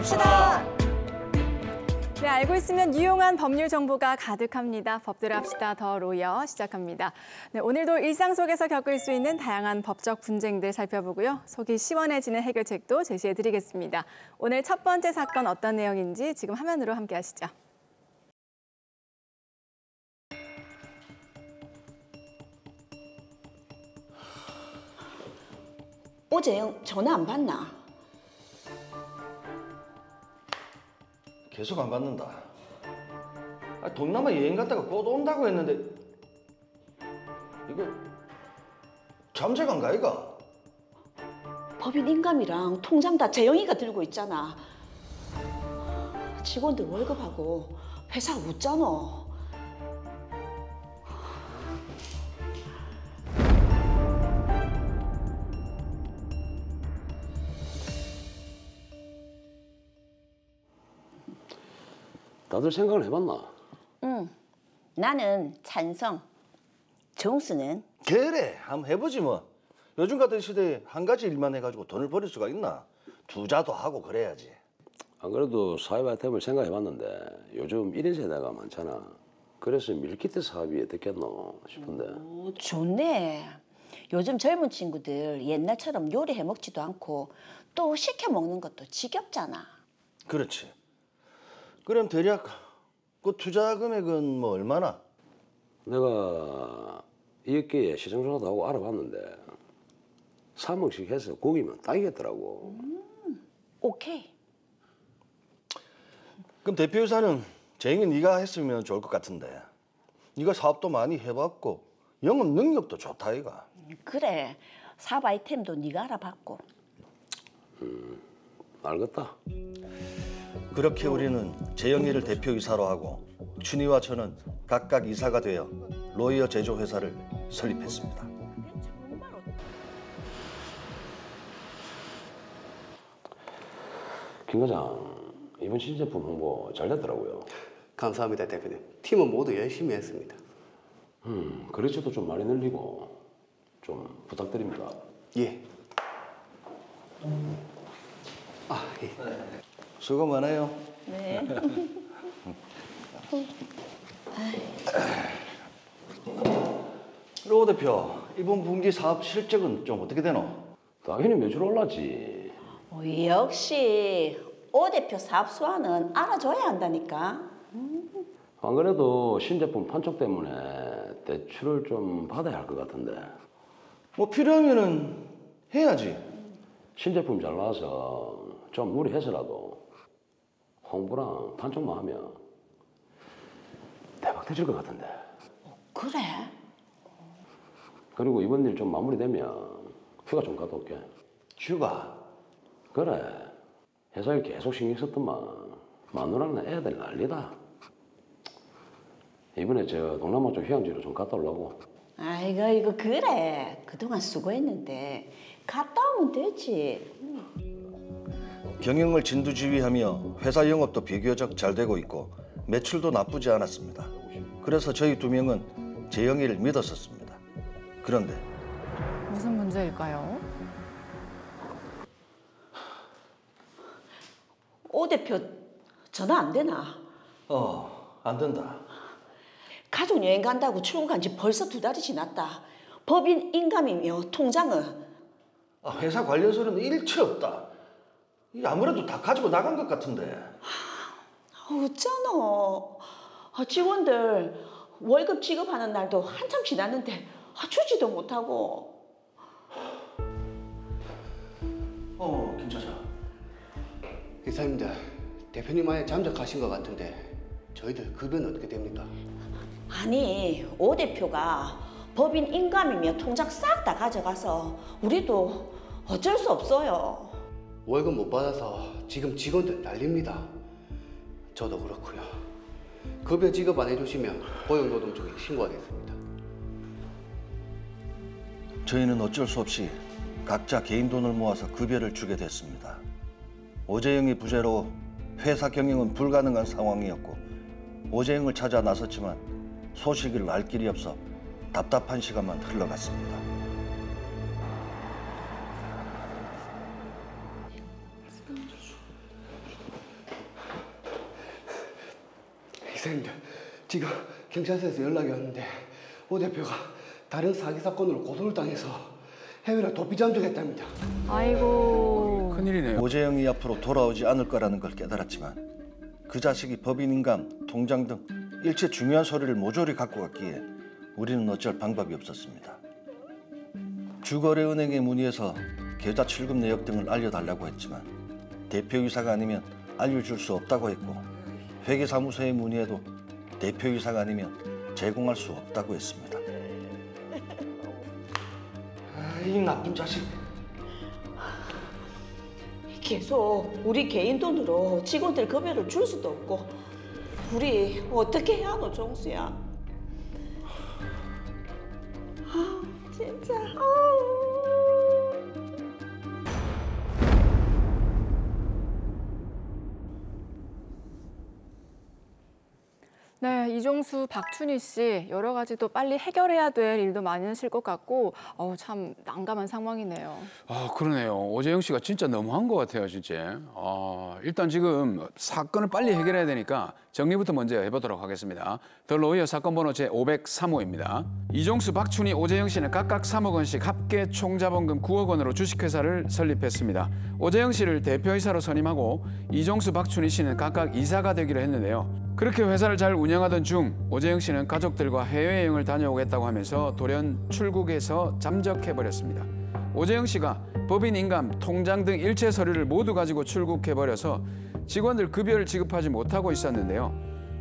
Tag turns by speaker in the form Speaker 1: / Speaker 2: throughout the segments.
Speaker 1: 합시다. 네, 알고 있으면 유용한 법률 정보가 가득합니다. 법대로 합시다 더 로이어 시작합니다. 네, 오늘도 일상 속에서 겪을 수 있는 다양한 법적 분쟁들 살펴보고요. 속이 시원해지는 해결책도 제시해드리겠습니다. 오늘 첫 번째 사건 어떤 내용인지 지금 화면으로 함께 하시죠.
Speaker 2: 오재영 전화 안 받나?
Speaker 3: 계속 안 받는다. 동남아 여행 갔다가 곧 온다고 했는데 이거 잠재간가 이거?
Speaker 2: 법인 인감이랑 통장 다 재영이가 들고 있잖아. 직원들 월급하고 회사 웃잖아.
Speaker 4: 다들 생각을 해봤나?
Speaker 2: 응. 나는 찬성. 정수는?
Speaker 3: 그래, 한번 해보지 뭐. 요즘 같은 시대에 한 가지 일만 해가지고 돈을 벌일 수가 있나? 투자도 하고 그래야지.
Speaker 4: 안 그래도 사회 아이템을 생각해봤는데 요즘 1인 세대가 많잖아. 그래서 밀키트 사업이 어떻겠노 싶은데.
Speaker 2: 오, 좋네. 요즘 젊은 친구들 옛날처럼 요리해 먹지도 않고 또 시켜 먹는 것도 지겹잖아.
Speaker 3: 그렇지. 그럼 대략 그 투자 금액은 뭐 얼마나?
Speaker 4: 내가 이 업계에 시장 조사도 하고 알아봤는데 3억씩 해서 고기면 딱이겠더라고.
Speaker 2: 오케이.
Speaker 3: 그럼 대표이사는 재영이 네가 했으면 좋을 것 같은데. 네가 사업도 많이 해봤고 영업 능력도 좋다 이가.
Speaker 2: 그래. 사업 아이템도 네가 알아봤고.
Speaker 4: 알겠다.
Speaker 3: 그렇게 우리는 재영이를 대표이사로 하고 춘희와 저는 각각 이사가 되어 로이어 제조회사를 설립했습니다.
Speaker 4: 김 과장, 이번 신제품 홍보 잘 됐더라고요.
Speaker 5: 감사합니다, 대표님. 팀은 모두 열심히 했습니다.
Speaker 4: 거래처도 좀 많이 늘리고 좀 부탁드립니다.
Speaker 5: 예. 예.
Speaker 3: 수고 많아요.
Speaker 2: 네.
Speaker 3: 로 대표, 이번 분기 사업 실적은 좀 어떻게 되노?
Speaker 4: 당연히 매출 올랐지.
Speaker 2: 역시 오 대표 사업 수완은 알아줘야 한다니까.
Speaker 4: 안 그래도 신제품 판촉 때문에 대출을 좀 받아야 할 것 같은데.
Speaker 3: 뭐 필요하면은 해야지.
Speaker 4: 신제품 잘 나와서 좀 무리해서라도 홍보랑 판촉만 하면 대박 터질 것 같은데.
Speaker 2: 그래?
Speaker 4: 그리고 이번 일 좀 마무리되면 휴가 좀 갔다 올게.
Speaker 3: 휴가?
Speaker 4: 그래. 회사 일 계속 신경 썼더만 마누라는 애들 난리다. 이번에 저 동남아 쪽 휴양지로 좀 갔다 오려고.
Speaker 2: 아이고 이거 그래. 그동안 수고했는데 갔다 오면 되지.
Speaker 3: 경영을 진두지휘하며 회사 영업도 비교적 잘 되고 있고 매출도 나쁘지 않았습니다. 그래서 저희 두 명은 재영이를 믿었었습니다. 그런데
Speaker 1: 무슨 문제일까요?
Speaker 2: 오 대표 전화 안 되나?
Speaker 3: 안 된다.
Speaker 2: 가족 여행 간다고 출국한 지 벌써 2달이 지났다. 법인 인감이며 통장은?
Speaker 3: 회사 관련서는 일체 없다. 이게 아무래도 다 가지고 나간 것 같은데.
Speaker 2: 어쩌노. 직원들 월급 지급하는 날도 한참 지났는데 주지도 못하고.
Speaker 3: 김 차장.
Speaker 5: 이사님들, 대표님 아예 잠적하신 것 같은데 저희들 급여는 어떻게 됩니까?
Speaker 2: 아니, 오 대표가 법인 인감이며 통장 싹 다 가져가서 우리도 어쩔 수 없어요.
Speaker 5: 월급 못 받아서 지금 직원들 난립니다. 저도 그렇고요. 급여 지급 안 해주시면 고용노동 쪽에 신고하겠습니다.
Speaker 3: 저희는 어쩔 수 없이 각자 개인 돈을 모아서 급여를 주게 됐습니다. 오재영이 부재로 회사 경영은 불가능한 상황이었고 오재영을 찾아 나섰지만 소식을 알 길이 없어 답답한 시간만 흘러갔습니다.
Speaker 5: 기사님들, 지금 경찰서에서 연락이 왔는데 오 대표가 다른 사기 사건으로 고소를 당해서 해외로 도피 잠적했답니다.
Speaker 1: 아이고.
Speaker 6: 큰일이네요.
Speaker 3: 오재영이 앞으로 돌아오지 않을 거라는 걸 깨달았지만 그 자식이 법인 인감, 통장 등 일체 중요한 서류를 모조리 갖고 갔기에 우리는 어쩔 방법이 없었습니다. 주거래은행에 문의해서 계좌 출금 내역 등을 알려달라고 했지만 대표이사가 아니면 알려줄 수 없다고 했고 회계사무소에 문의해도 대표이사가 아니면 제공할 수 없다고 했습니다.
Speaker 5: 이 나쁜 자식.
Speaker 2: 계속 우리 개인 돈으로 직원들 급여를 줄 수도 없고 우리 어떻게 해야 하노, 종수야? 아, 진짜.
Speaker 1: 네, 이종수, 박춘희 씨 여러 가지 또 빨리 해결해야 될 일도 많으실 것 같고 참 난감한 상황이네요.
Speaker 6: 아, 그러네요. 오재영 씨가 진짜 너무한 것 같아요, 진짜. 일단 지금 사건을 빨리 해결해야 되니까 정리부터 먼저 해보도록 하겠습니다. 더 로이어 사건 번호 제503호입니다. 이종수, 박춘희, 오재영 씨는 각각 3억 원씩 합계 총자본금 9억 원으로 주식회사를 설립했습니다. 오재영 씨를 대표이사로 선임하고 이종수, 박춘희 씨는 각각 이사가 되기로 했는데요. 그렇게 회사를 잘 운영하던 중 오재영 씨는 가족들과 해외여행을 다녀오겠다고 하면서 돌연 출국해서 잠적해버렸습니다. 오재영 씨가 법인 인감, 통장 등 일체 서류를 모두 가지고 출국해버려서 직원들 급여를 지급하지 못하고 있었는데요.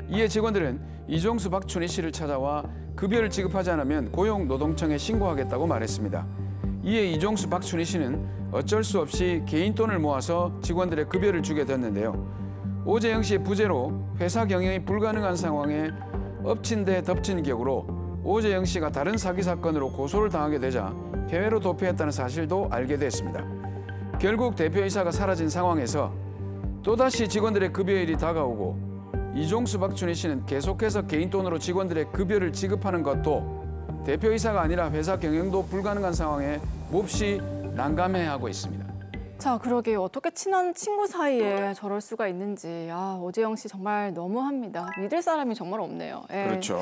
Speaker 6: 이에 직원들은 이종수, 박춘희 씨를 찾아와 급여를 지급하지 않으면 고용노동청에 신고하겠다고 말했습니다. 이에 이종수, 박춘희 씨는 어쩔 수 없이 개인 돈을 모아서 직원들의 급여를 주게 됐는데요. 오재영 씨의 부재로 회사 경영이 불가능한 상황에 엎친 데 덮친 격으로 오재영 씨가 다른 사기 사건으로 고소를 당하게 되자 해외로 도피했다는 사실도 알게 됐습니다. 결국 대표이사가 사라진 상황에서 또다시 직원들의 급여일이 다가오고 이종수, 박춘희 씨는 계속해서 개인 돈으로 직원들의 급여를 지급하는 것도 대표이사가 아니라 회사 경영도 불가능한 상황에 몹시 난감해하고 있습니다.
Speaker 1: 자, 그러게요. 어떻게 친한 친구 사이에 저럴 수가 있는지. 오재영 씨 정말 너무합니다. 믿을 사람이 정말 없네요. 예.
Speaker 6: 그렇죠.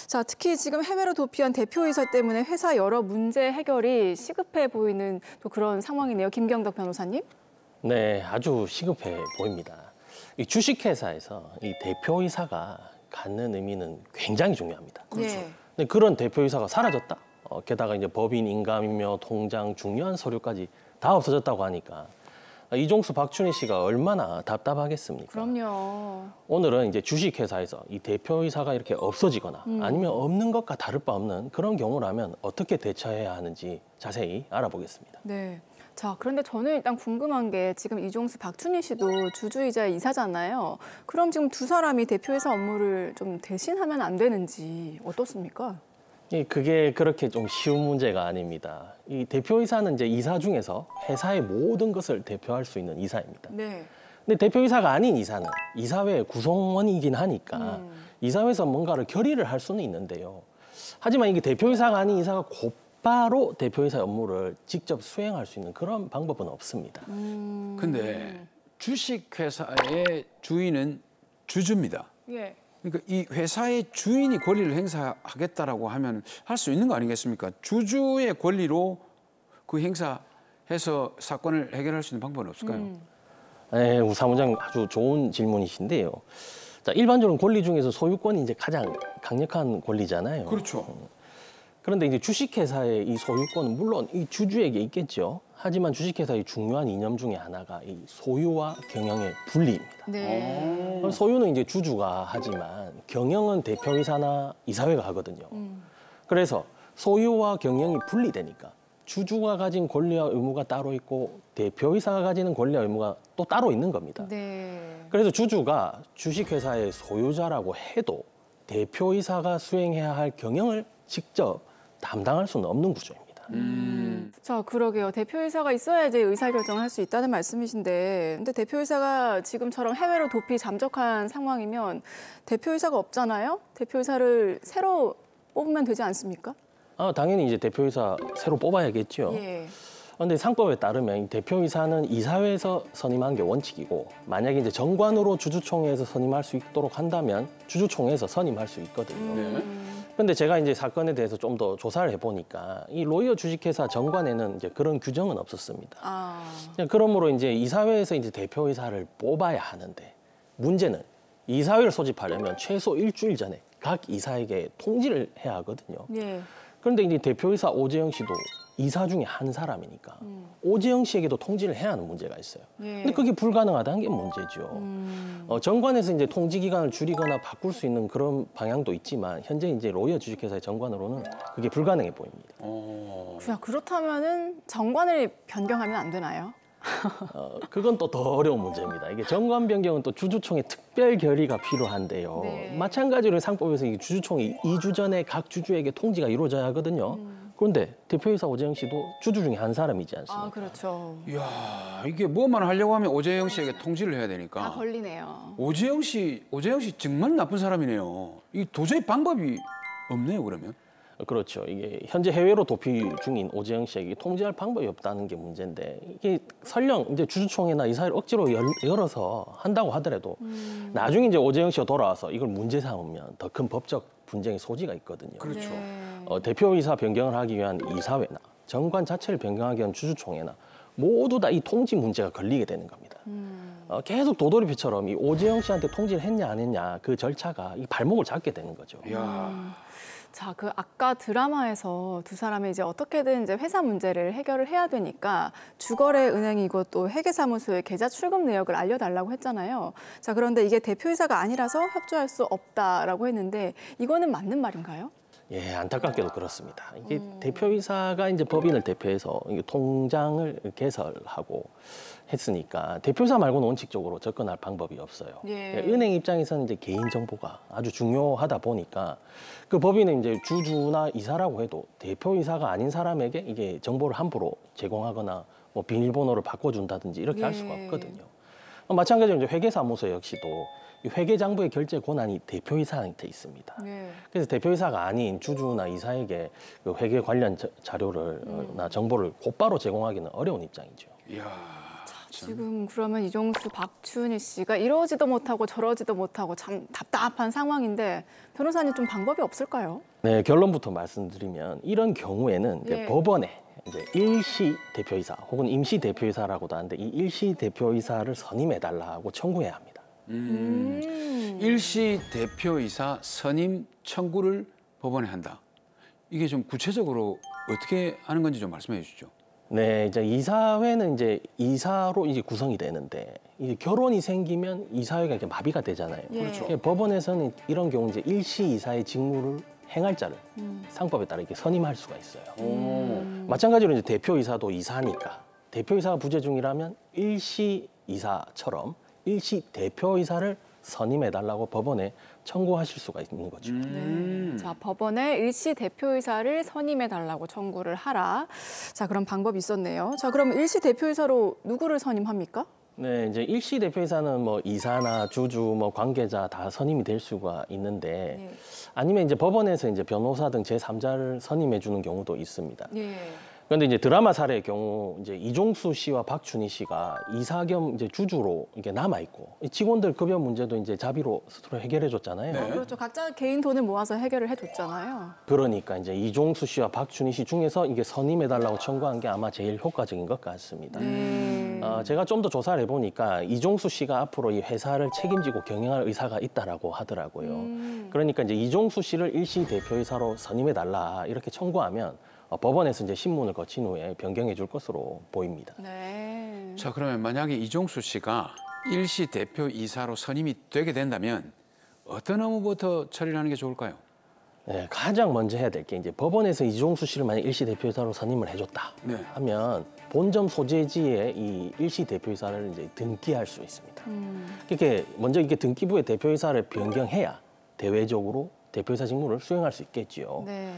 Speaker 1: 자, 특히 지금 해외로 도피한 대표이사 때문에 회사 여러 문제 해결이 시급해 보이는 또 그런 상황이네요. 김경덕 변호사님.
Speaker 7: 네, 아주 시급해 보입니다. 이 주식회사에서 이 대표이사가 갖는 의미는 굉장히 중요합니다.
Speaker 1: 그렇죠. 네.
Speaker 7: 근데 그런 대표이사가 사라졌다. 게다가 이제 법인 인감이며 통장 중요한 서류까지 다 없어졌다고 하니까 이종수, 박춘희 씨가 얼마나 답답하겠습니까?
Speaker 1: 그럼요.
Speaker 7: 오늘은 이제 주식회사에서 이 대표이사가 이렇게 없어지거나 아니면 없는 것과 다를 바 없는 그런 경우라면 어떻게 대처해야 하는지 자세히 알아보겠습니다.
Speaker 1: 네. 자, 그런데 저는 일단 궁금한 게 지금 이종수, 박춘희 씨도 주주이자 이사잖아요. 그럼 지금 두 사람이 대표이사 업무를 좀 대신하면 안 되는지 어떻습니까?
Speaker 7: 그게 그렇게 좀 쉬운 문제가 아닙니다. 이 대표이사는 이제 이사 중에서 회사의 모든 것을 대표할 수 있는 이사입니다.
Speaker 1: 네.
Speaker 7: 근데 대표이사가 아닌 이사는 이사회 구성원이긴 하니까 이사회에서 뭔가를 결의를 할 수는 있는데요. 하지만 이게 대표이사가 아닌 이사가 곧바로 대표이사 업무를 직접 수행할 수 있는 그런 방법은 없습니다.
Speaker 6: 근데 주식회사의 주인은 주주입니다.
Speaker 1: 예.
Speaker 6: 그러니까 이 회사의 주인이 권리를 행사하겠다라고 하면 할 수 있는 거 아니겠습니까? 주주의 권리로 그 행사해서 사건을 해결할 수 있는 방법은 없을까요?
Speaker 7: 네, 우 사무장님 아주 좋은 질문이신데요. 자, 일반적으로 권리 중에서 소유권이 이제 가장 강력한 권리잖아요.
Speaker 6: 그렇죠.
Speaker 7: 그런데 이제 주식회사의 이 소유권은 물론 이 주주에게 있겠죠. 하지만 주식회사의 중요한 이념 중에 하나가 이 소유와 경영의 분리입니다.
Speaker 1: 네.
Speaker 7: 소유는 이제 주주가 하지만 경영은 대표이사나 이사회가 하거든요. 그래서 소유와 경영이 분리되니까 주주가 가진 권리와 의무가 따로 있고 대표이사가 가지는 권리와 의무가 또 따로 있는 겁니다.
Speaker 1: 네.
Speaker 7: 그래서 주주가 주식회사의 소유자라고 해도 대표이사가 수행해야 할 경영을 직접 담당할 수는 없는 구조입니다.
Speaker 1: 자, 그러게요. 대표이사가 있어야 이제 의사결정을 할 수 있다는 말씀이신데, 근데 대표이사가 지금처럼 해외로 도피 잠적한 상황이면 대표이사가 없잖아요? 대표이사를 새로 뽑으면 되지 않습니까?
Speaker 7: 당연히 이제 대표이사 새로 뽑아야겠죠.
Speaker 1: 예.
Speaker 7: 근데 상법에 따르면 이 대표이사는 이사회에서 선임한 게 원칙이고 만약에 이제 정관으로 주주총회에서 선임할 수 있도록 한다면 주주총회에서 선임할 수 있거든요. 그런데 제가 이제 사건에 대해서 좀 더 조사를 해보니까 이 로이어 주식회사 정관에는 이제 그런 규정은 없었습니다. 그러므로 이제 이사회에서 이제 대표이사를 뽑아야 하는데 문제는 이사회를 소집하려면 최소 일주일 전에 각 이사에게 통지를 해야 하거든요.
Speaker 1: 예.
Speaker 7: 그런데 이제 대표이사 오재영 씨도 이사 중에 한 사람이니까 오재영 씨에게도 통지를 해야 하는 문제가 있어요.
Speaker 1: 예.
Speaker 7: 근데 그게 불가능하다는 게 문제죠. 정관에서 이제 통지 기간을 줄이거나 바꿀 수 있는 그런 방향도 있지만 현재 이제 로이어 주식회사의 정관으로는 그게 불가능해 보입니다.
Speaker 1: 그렇다면은 정관을 변경하면 안 되나요?
Speaker 7: 그건 또 더 어려운 문제입니다. 이게 정관 변경은 또 주주총회 특별 결의가 필요한데요.
Speaker 1: 네.
Speaker 7: 마찬가지로 상법에서 이 주주총회 2주 전에 각 주주에게 통지가 이루어져야 하거든요. 그런데 대표이사 오재영 씨도 주주 중에 한 사람이지 않습니까?
Speaker 1: 그렇죠.
Speaker 6: 이야, 이게 뭐만 하려고 하면 오재영 씨에게 통지를 해야 되니까.
Speaker 1: 다 걸리네요.
Speaker 6: 오재영 씨 정말 나쁜 사람이네요. 이 도저히 방법이 없네요, 그러면.
Speaker 7: 그렇죠. 이게 현재 해외로 도피 중인 오재영 씨에게 통지할 방법이 없다는 게 문제인데 이게 설령 이제 주주총회나 이사회를 억지로 열어서 한다고 하더라도 나중에 이제 오재영 씨가 돌아와서 이걸 문제 삼으면 더 큰 법적 분쟁의 소지가 있거든요.
Speaker 6: 그렇죠.
Speaker 7: 대표이사 변경을 하기 위한 이사회나 정관 자체를 변경하기 위한 주주총회나 모두 다 이 통지 문제가 걸리게 되는 겁니다. 계속 도돌이표처럼 이 오재영 씨한테 통지를 했냐 안 했냐 그 절차가 이 발목을 잡게 되는 거죠.
Speaker 6: 이야.
Speaker 1: 자, 그 아까 드라마에서 두 사람이 이제 어떻게든 이제 회사 문제를 해결을 해야 되니까 주거래 은행이고 또 회계사무소에 계좌 출금 내역을 알려달라고 했잖아요. 자, 그런데 이게 대표이사가 아니라서 협조할 수 없다라고 했는데 이거는 맞는 말인가요?
Speaker 7: 예, 안타깝게도 그렇습니다. 이게 대표이사가 이제 법인을 대표해서 통장을 개설하고 했으니까 대표이사 말고는 원칙적으로 접근할 방법이 없어요.
Speaker 1: 예.
Speaker 7: 은행 입장에서는 이제 개인 정보가 아주 중요하다 보니까 그 법인은 이제 주주나 이사라고 해도 대표이사가 아닌 사람에게 이게 정보를 함부로 제공하거나 뭐 비밀번호를 바꿔준다든지 이렇게 할 수가 없거든요. 마찬가지로 이제 회계사무소 역시도 이 회계장부의 결제 권한이 대표이사한테 있습니다.
Speaker 1: 네.
Speaker 7: 그래서 대표이사가 아닌 주주나 이사에게 그 회계 관련 자료를 나 정보를 곧바로 제공하기는 어려운 입장이죠.
Speaker 6: 이야.
Speaker 1: 지금 그러면 이종수, 박춘희 씨가 이러지도 못하고 저러지도 못하고 참 답답한 상황인데 변호사님 좀 방법이 없을까요?
Speaker 7: 네, 결론부터 말씀드리면 이런 경우에는 이제
Speaker 1: 예.
Speaker 7: 법원에 이제 일시 대표이사 혹은 임시 대표이사라고도 하는데 이 일시 대표이사를 선임해달라고 청구해야 합니다.
Speaker 6: 일시 대표이사 선임 청구를 법원에 한다. 이게 좀 구체적으로 어떻게 하는 건지 좀 말씀해 주시죠.
Speaker 7: 네, 이제 이사회는 이제 이사로 이제 구성이 되는데 이제 결혼이 생기면 이사회가 이렇게 마비가 되잖아요.
Speaker 1: 예. 그렇죠.
Speaker 7: 법원에서는 이런 경우 이제 일시 이사의 직무를 행할 자를 상법에 따라 이렇게 선임할 수가 있어요. 마찬가지로 이제 대표이사도 이사니까 대표이사가 부재 중이라면 일시 이사처럼 일시 대표이사를 선임해달라고 법원에 청구하실 수가 있는 거죠.
Speaker 1: 자, 법원에 일시 대표이사를 선임해달라고 청구를 하라. 자, 그런 방법이 있었네요. 자, 그럼 일시 대표이사로 누구를 선임합니까?
Speaker 7: 네, 이제 일시 대표이사는 뭐 이사나 주주, 뭐 관계자 다 선임이 될 수가 있는데
Speaker 1: 네.
Speaker 7: 아니면 이제 법원에서 이제 변호사 등 제3자를 선임해 주는 경우도 있습니다.
Speaker 1: 예.
Speaker 7: 그런데 이제 드라마 사례의 경우 이제 이종수 씨와 박춘희 씨가 이사 겸 이제 주주로 이게 남아 있고 직원들 급여 문제도 이제 자비로 스스로 해결해 줬잖아요.
Speaker 1: 그렇죠. 각자 개인 돈을 모아서 해결을 해줬잖아요.
Speaker 7: 그러니까 이제 이종수 씨와 박춘희 씨 중에서 이게 선임해 달라고 청구한 게 아마 제일 효과적인 것 같습니다. 제가 좀 더 조사를 해보니까 이종수 씨가 앞으로 이 회사를 책임지고 경영할 의사가 있다라고 하더라고요. 그러니까 이제 이종수 씨를 일시 대표이사로 선임해 달라 이렇게 청구하면 법원에서 이제 신문을 거친 후에 변경해 줄 것으로 보입니다.
Speaker 1: 네.
Speaker 6: 자, 그러면 만약에 이종수 씨가 일시 대표이사로 선임이 되게 된다면 어떤 업무부터 처리를 하는 게 좋을까요?
Speaker 7: 네, 가장 먼저 해야 될 게 이제 법원에서 이종수 씨를 만약 일시 대표이사로 선임을 해줬다
Speaker 6: 네.
Speaker 7: 하면 본점 소재지에 이 일시 대표이사를 이제 등기할 수 있습니다. 이렇게 먼저 이게 등기부에 대표이사를 변경해야 대외적으로 대표이사 직무를 수행할 수 있겠지요.
Speaker 1: 네.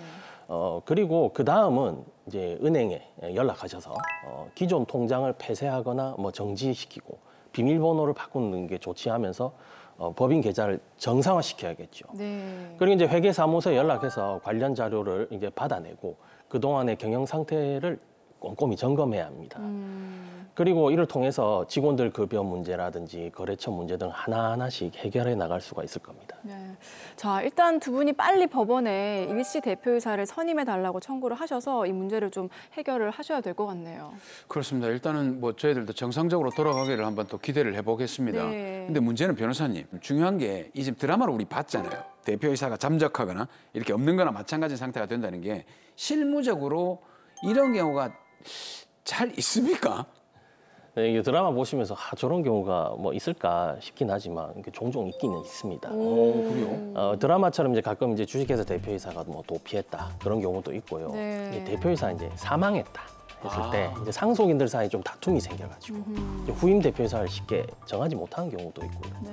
Speaker 7: 그리고 그 다음은 이제 은행에 연락하셔서 기존 통장을 폐쇄하거나 뭐 정지시키고 비밀번호를 바꾸는 게 조치하면서 법인 계좌를 정상화시켜야겠죠.
Speaker 1: 네.
Speaker 7: 그리고 이제 회계사무소에 연락해서 관련 자료를 이제 받아내고 그 동안의 경영 상태를 꼼꼼히 점검해야 합니다. 그리고 이를 통해서 직원들 급여 문제라든지 거래처 문제 등 하나하나씩 해결해 나갈 수가 있을 겁니다.
Speaker 1: 네. 자, 일단 두 분이 빨리 법원에 일시 대표이사를 선임해달라고 청구를 하셔서 이 문제를 좀 해결을 하셔야 될 것 같네요.
Speaker 6: 그렇습니다. 일단은 뭐 저희들도 정상적으로 돌아가기를 한번 또 기대를 해보겠습니다.
Speaker 1: 네.
Speaker 6: 근데 문제는 변호사님, 중요한 게 이 지금 드라마를 우리 봤잖아요. 대표이사가 잠적하거나 이렇게 없는 거나 마찬가지 상태가 된다는 게 실무적으로 이런 경우가 잘 있습니까?
Speaker 7: 네, 이게 드라마 보시면서 저런 경우가 뭐 있을까 싶긴 하지만 이게 종종 있기는 있습니다.
Speaker 6: 그래요?
Speaker 7: 드라마처럼 이제 가끔 이제 주식회사 대표이사가 뭐 도피했다 그런 경우도 있고요.
Speaker 1: 네.
Speaker 7: 이 대표이사 이제 사망했다 했을 때 이제 상속인들 사이에 좀 다툼이 생겨가지고 이제 후임 대표이사를 쉽게 정하지 못하는 경우도 있고요.
Speaker 1: 네.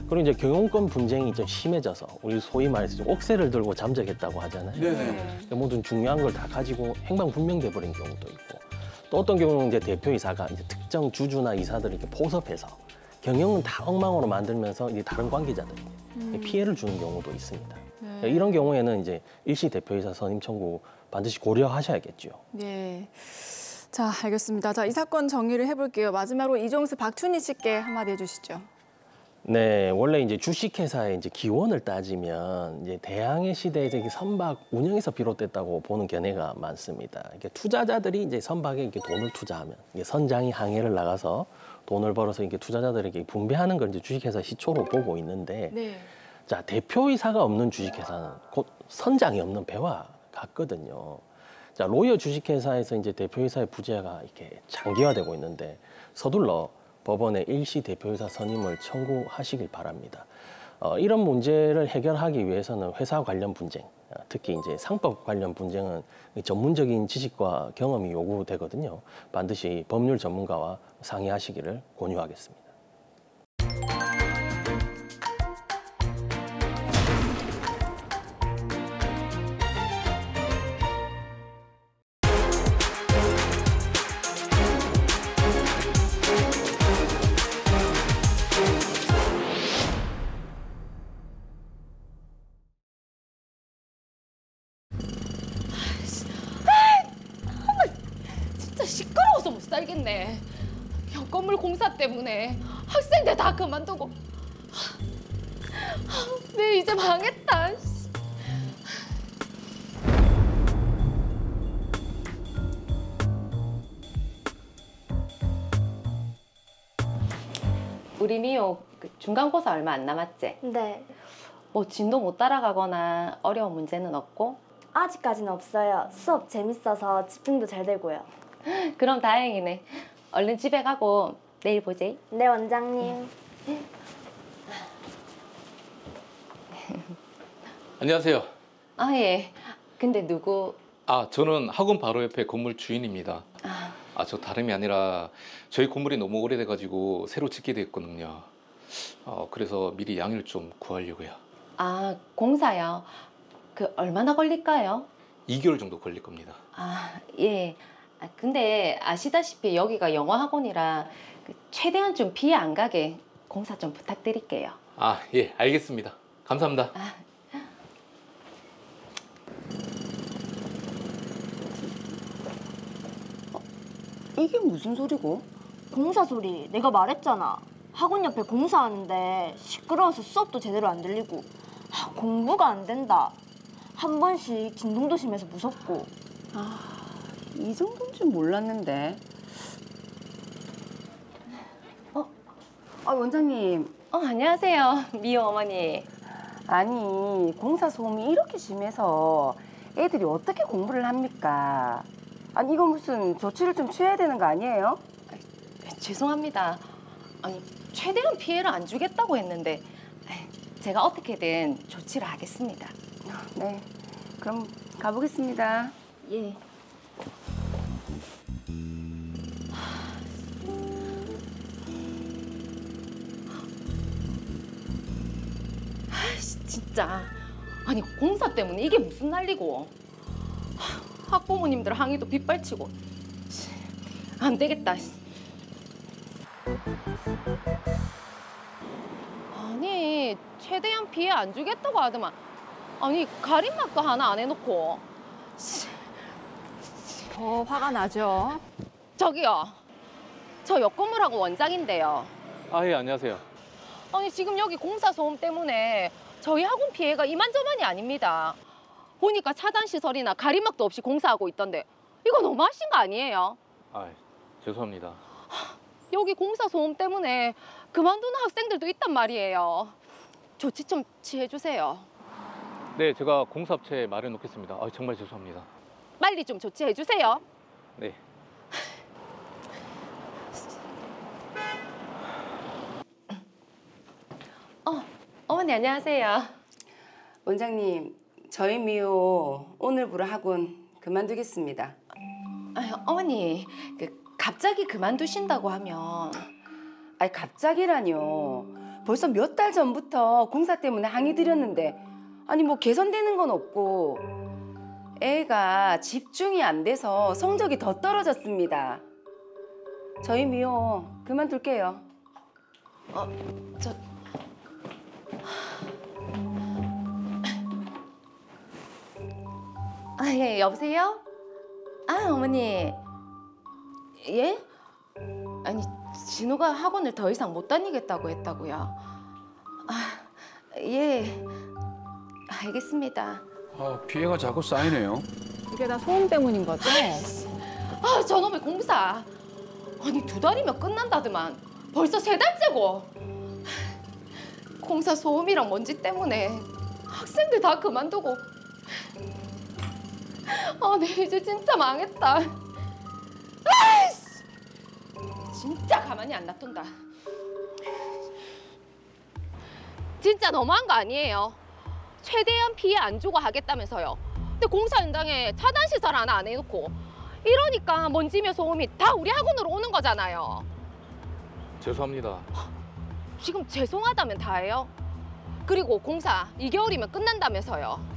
Speaker 7: 그리고 이제 경영권 분쟁이 좀 심해져서 우리 소위 말해서 좀 옥새를 들고 잠적했다고 하잖아요.
Speaker 6: 네네.
Speaker 7: 모든 중요한 걸 다 가지고 행방불명돼 버린 경우도 있고. 또 어떤 경우는 이제 대표이사가 이제 특정 주주나 이사들을 이렇게 포섭해서 경영은 다 엉망으로 만들면서 이제 다른 관계자들에게 피해를 주는 경우도 있습니다.
Speaker 1: 네.
Speaker 7: 이런 경우에는 이제 일시 대표이사 선임 청구 반드시 고려하셔야겠죠.
Speaker 1: 네. 자, 알겠습니다. 자, 이 사건 정리를 해볼게요. 마지막으로 이종수 박춘희 씨께 한마디 해주시죠.
Speaker 7: 네, 원래 이제 주식회사의 이제 기원을 따지면 이제 대항해 시대에서 이게 선박 운영에서 비롯됐다고 보는 견해가 많습니다. 이게 투자자들이 이제 선박에 이렇게 돈을 투자하면 이게 선장이 항해를 나가서 돈을 벌어서 이게 투자자들에게 분배하는 걸 이제 주식회사 시초로 보고 있는데,
Speaker 1: 네.
Speaker 7: 자 대표이사가 없는 주식회사는 곧 선장이 없는 배와 같거든요. 자 로이어 주식회사에서 이제 대표이사의 부재가 이렇게 장기화되고 있는데 서둘러 법원에 일시 대표이사 선임을 청구하시길 바랍니다. 이런 문제를 해결하기 위해서는 회사 관련 분쟁, 특히 이제 상법 관련 분쟁은 전문적인 지식과 경험이 요구되거든요. 반드시 법률 전문가와 상의하시기를 권유하겠습니다.
Speaker 8: 진짜 시끄러워서 못 살겠네. 형 건물 공사 때문에 학생들 다 그만두고 내 이제 망했다. 우리 미호 중간고사 얼마 안 남았지?
Speaker 9: 네,
Speaker 8: 뭐 진도 못 따라가거나 어려운 문제는 없고?
Speaker 9: 아직까지는 없어요. 수업 재밌어서 집중도 잘 되고요.
Speaker 8: 그럼 다행이네. 얼른 집에 가고 내일 보지.
Speaker 9: 네, 원장님.
Speaker 10: 안녕하세요.
Speaker 8: 아, 예. 근데 누구?
Speaker 10: 저는 학원 바로 옆에 건물 주인입니다. 저 다름이 아니라 저희 건물이 너무 오래돼가지고 새로 짓게 됐거든요. 그래서 미리 양해를 좀 구하려고요.
Speaker 8: 공사요. 얼마나 걸릴까요?
Speaker 10: 2개월 정도 걸릴 겁니다.
Speaker 8: 예. 근데 아시다시피 여기가 영어 학원이라 최대한 좀 피해 안 가게 공사 좀 부탁드릴게요.
Speaker 10: 예, 알겠습니다. 감사합니다.
Speaker 2: 이게 무슨 소리고?
Speaker 9: 공사 소리 내가 말했잖아. 학원 옆에 공사하는데 시끄러워서 수업도 제대로 안 들리고 공부가 안 된다. 한 번씩 진동도 심해서 무섭고.
Speaker 2: 이 정도인 줄 몰랐는데. 원장님.
Speaker 8: 안녕하세요. 미호 어머니.
Speaker 2: 아니, 공사 소음이 이렇게 심해서 애들이 어떻게 공부를 합니까? 아니, 이거 무슨 조치를 좀 취해야 되는 거 아니에요?
Speaker 8: 죄송합니다. 최대한 피해를 안 주겠다고 했는데 제가 어떻게든 조치를 하겠습니다.
Speaker 2: 네, 그럼 가보겠습니다.
Speaker 8: 예. 진짜. 공사 때문에 이게 무슨 난리고. 학부모님들 항의도 빗발치고. 안 되겠다. 최대한 피해 안 주겠다고 하더만. 가림막도 하나 안 해놓고.
Speaker 1: 더 화가 나죠.
Speaker 8: 저기요. 저 옆 건물하고 원장인데요.
Speaker 10: 아, 예, 안녕하세요.
Speaker 8: 아니 지금 여기 공사 소음 때문에 저희 학원 피해가 이만저만이 아닙니다. 보니까 차단 시설이나 가림막도 없이 공사하고 있던데 이거 너무하신 거 아니에요?
Speaker 10: 아, 죄송합니다.
Speaker 8: 여기 공사 소음 때문에 그만두는 학생들도 있단 말이에요. 조치 좀 취해주세요.
Speaker 10: 네, 제가 공사업체에 말해 놓겠습니다. 아, 정말 죄송합니다.
Speaker 8: 빨리 좀 조치해주세요.
Speaker 10: 네.
Speaker 8: 어머니 안녕하세요.
Speaker 2: 원장님, 저희 미호 오늘부로 학원 그만두겠습니다.
Speaker 8: 아유, 어머니 갑자기 그만두신다고 하면
Speaker 2: 아니 갑자기라뇨. 벌써 몇 달 전부터 공사 때문에 항의 드렸는데 아니 뭐 개선되는 건 없고 애가 집중이 안 돼서 성적이 더 떨어졌습니다. 저희 미호 그만둘게요.
Speaker 8: 예, 여보세요? 아, 어머니. 예? 아니, 진우가 학원을 더 이상 못 다니겠다고 했다고요. 아, 예. 알겠습니다.
Speaker 6: 피해가 자꾸 쌓이네요.
Speaker 1: 이게 다 소음 때문인 거죠?
Speaker 8: 아, 저놈의 공사. 아니, 2달이면 끝난다더만. 벌써 3달째고. 공사 소음이랑 먼지 때문에 학생들 다 그만두고. 아, 네 이제 진짜 망했다. 아이씨, 진짜 가만히 안 놔둔다. 진짜 너무한 거 아니에요? 최대한 피해 안 주고 하겠다면서요. 근데 공사 현장에 차단 시설 하나 안 해놓고 이러니까 먼지며 소음이 다 우리 학원으로 오는 거잖아요.
Speaker 10: 죄송합니다.
Speaker 8: 지금 죄송하다면 다예요. 그리고 공사 2개월이면 끝난다면서요.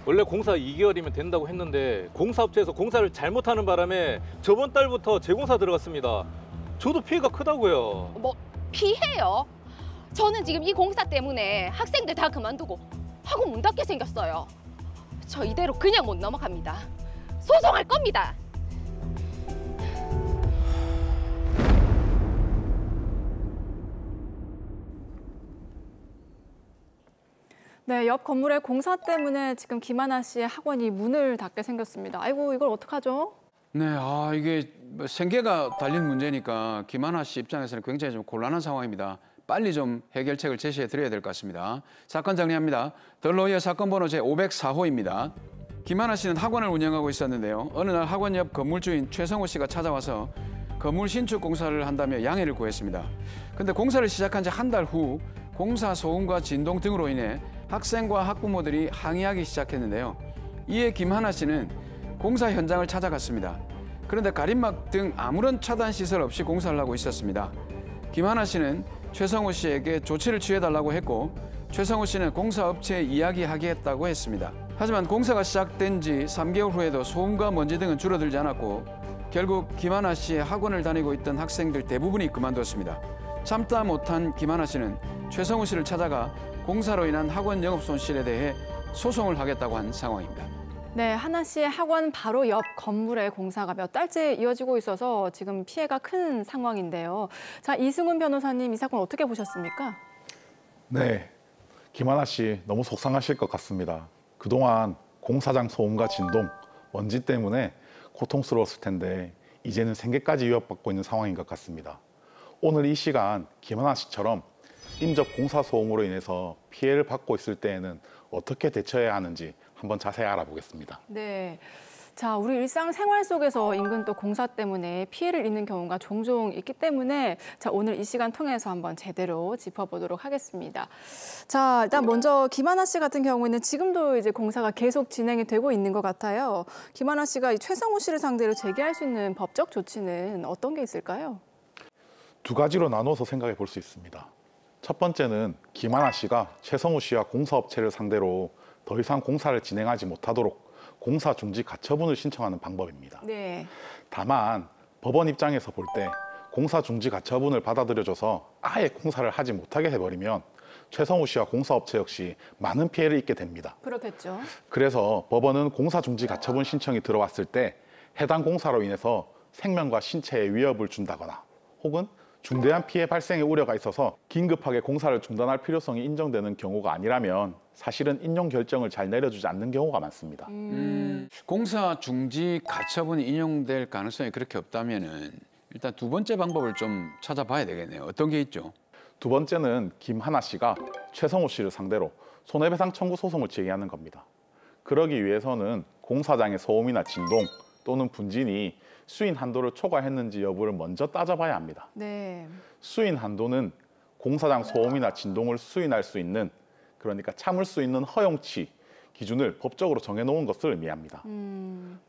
Speaker 10: 원래 공사 2개월이면 된다고 했는데 공사업체에서 공사를 잘못하는 바람에 저번 달부터 재공사 들어갔습니다. 저도 피해가 크다고요.
Speaker 8: 뭐 피해요? 저는 지금 이 공사 때문에 학생들 다 그만두고 학원 문 닫게 생겼어요. 저 이대로 그냥 못 넘어갑니다. 소송할 겁니다.
Speaker 1: 네, 옆 건물의 공사 때문에 지금 김하나 씨의 학원이 문을 닫게 생겼습니다. 아이고, 이걸 어떡하죠?
Speaker 6: 네, 이게 생계가 달린 문제니까 김하나 씨 입장에서는 굉장히 좀 곤란한 상황입니다. 빨리 좀 해결책을 제시해 드려야 될 것 같습니다. 사건 정리합니다. 더 로이어 사건 번호 제504호입니다. 김하나 씨는 학원을 운영하고 있었는데요. 어느 날 학원 옆 건물주인 최성호 씨가 찾아와서 건물 신축 공사를 한다며 양해를 구했습니다. 근데 공사를 시작한 지 한 달 후 공사 소음과 진동 등으로 인해 학생과 학부모들이 항의하기 시작했는데요. 이에 김하나 씨는 공사 현장을 찾아갔습니다. 그런데 가림막 등 아무런 차단 시설 없이 공사를 하고 있었습니다. 김하나 씨는 최성호 씨에게 조치를 취해달라고 했고 최성호 씨는 공사업체에 이야기하겠다고 했습니다. 하지만 공사가 시작된 지 3개월 후에도 소음과 먼지 등은 줄어들지 않았고 결국 김하나 씨의 학원을 다니고 있던 학생들 대부분이 그만뒀습니다. 참다 못한 김하나 씨는 최성호 씨를 찾아가 공사로 인한 학원 영업 손실에 대해 소송을 하겠다고 한 상황입니다.
Speaker 1: 네, 하나 씨의 학원 바로 옆 건물의 공사가 몇 달째 이어지고 있어서 지금 피해가 큰 상황인데요. 자, 이승훈 변호사님, 이 사건 어떻게 보셨습니까?
Speaker 11: 네, 김하나 씨 너무 속상하실 것 같습니다. 그동안 공사장 소음과 진동, 먼지 때문에 고통스러웠을 텐데 이제는 생계까지 위협받고 있는 상황인 것 같습니다. 오늘 이 시간 김하나 씨처럼 인접 공사 소음으로 인해서 피해를 받고 있을 때에는 어떻게 대처해야 하는지 한번 자세히 알아보겠습니다.
Speaker 1: 네. 자, 우리 일상생활 속에서 인근 또 공사 때문에 피해를 입는 경우가 종종 있기 때문에 자, 오늘 이 시간 통해서 한번 제대로 짚어보도록 하겠습니다. 자, 일단 먼저 김하나 씨 같은 경우에는 지금도 이제 공사가 계속 진행이 되고 있는 것 같아요. 김하나 씨가 최성호 씨를 상대로 제기할 수 있는 법적 조치는 어떤 게 있을까요?
Speaker 11: 두 가지로 나눠서 생각해 볼 수 있습니다. 첫 번째는 김하나 씨가 최성호 씨와 공사업체를 상대로 더 이상 공사를 진행하지 못하도록 공사 중지 가처분을 신청하는 방법입니다.
Speaker 1: 네.
Speaker 11: 다만 법원 입장에서 볼 때 공사 중지 가처분을 받아들여줘서 아예 공사를 하지 못하게 해버리면 최성호 씨와 공사업체 역시 많은 피해를 입게 됩니다.
Speaker 1: 그렇겠죠.
Speaker 11: 그래서 법원은 공사 중지 가처분 신청이 들어왔을 때 해당 공사로 인해서 생명과 신체에 위협을 준다거나 혹은 중대한 피해 발생의 우려가 있어서 긴급하게 공사를 중단할 필요성이 인정되는 경우가 아니라면 사실은 인용 결정을 잘 내려주지 않는 경우가 많습니다.
Speaker 6: 공사 중지 가처분이 인용될 가능성이 그렇게 없다면은 일단 두 번째 방법을 좀 찾아봐야 되겠네요. 어떤 게 있죠?
Speaker 11: 두 번째는 김하나 씨가 최성호 씨를 상대로 손해배상 청구 소송을 제기하는 겁니다. 그러기 위해서는 공사장의 소음이나 진동 또는 분진이 수인 한도를 초과했는지 여부를 먼저 따져봐야 합니다.
Speaker 1: 네.
Speaker 11: 수인 한도는 공사장 소음이나 진동을 수인할 수 있는, 그러니까 참을 수 있는 허용치 기준을 법적으로 정해놓은 것을 의미합니다.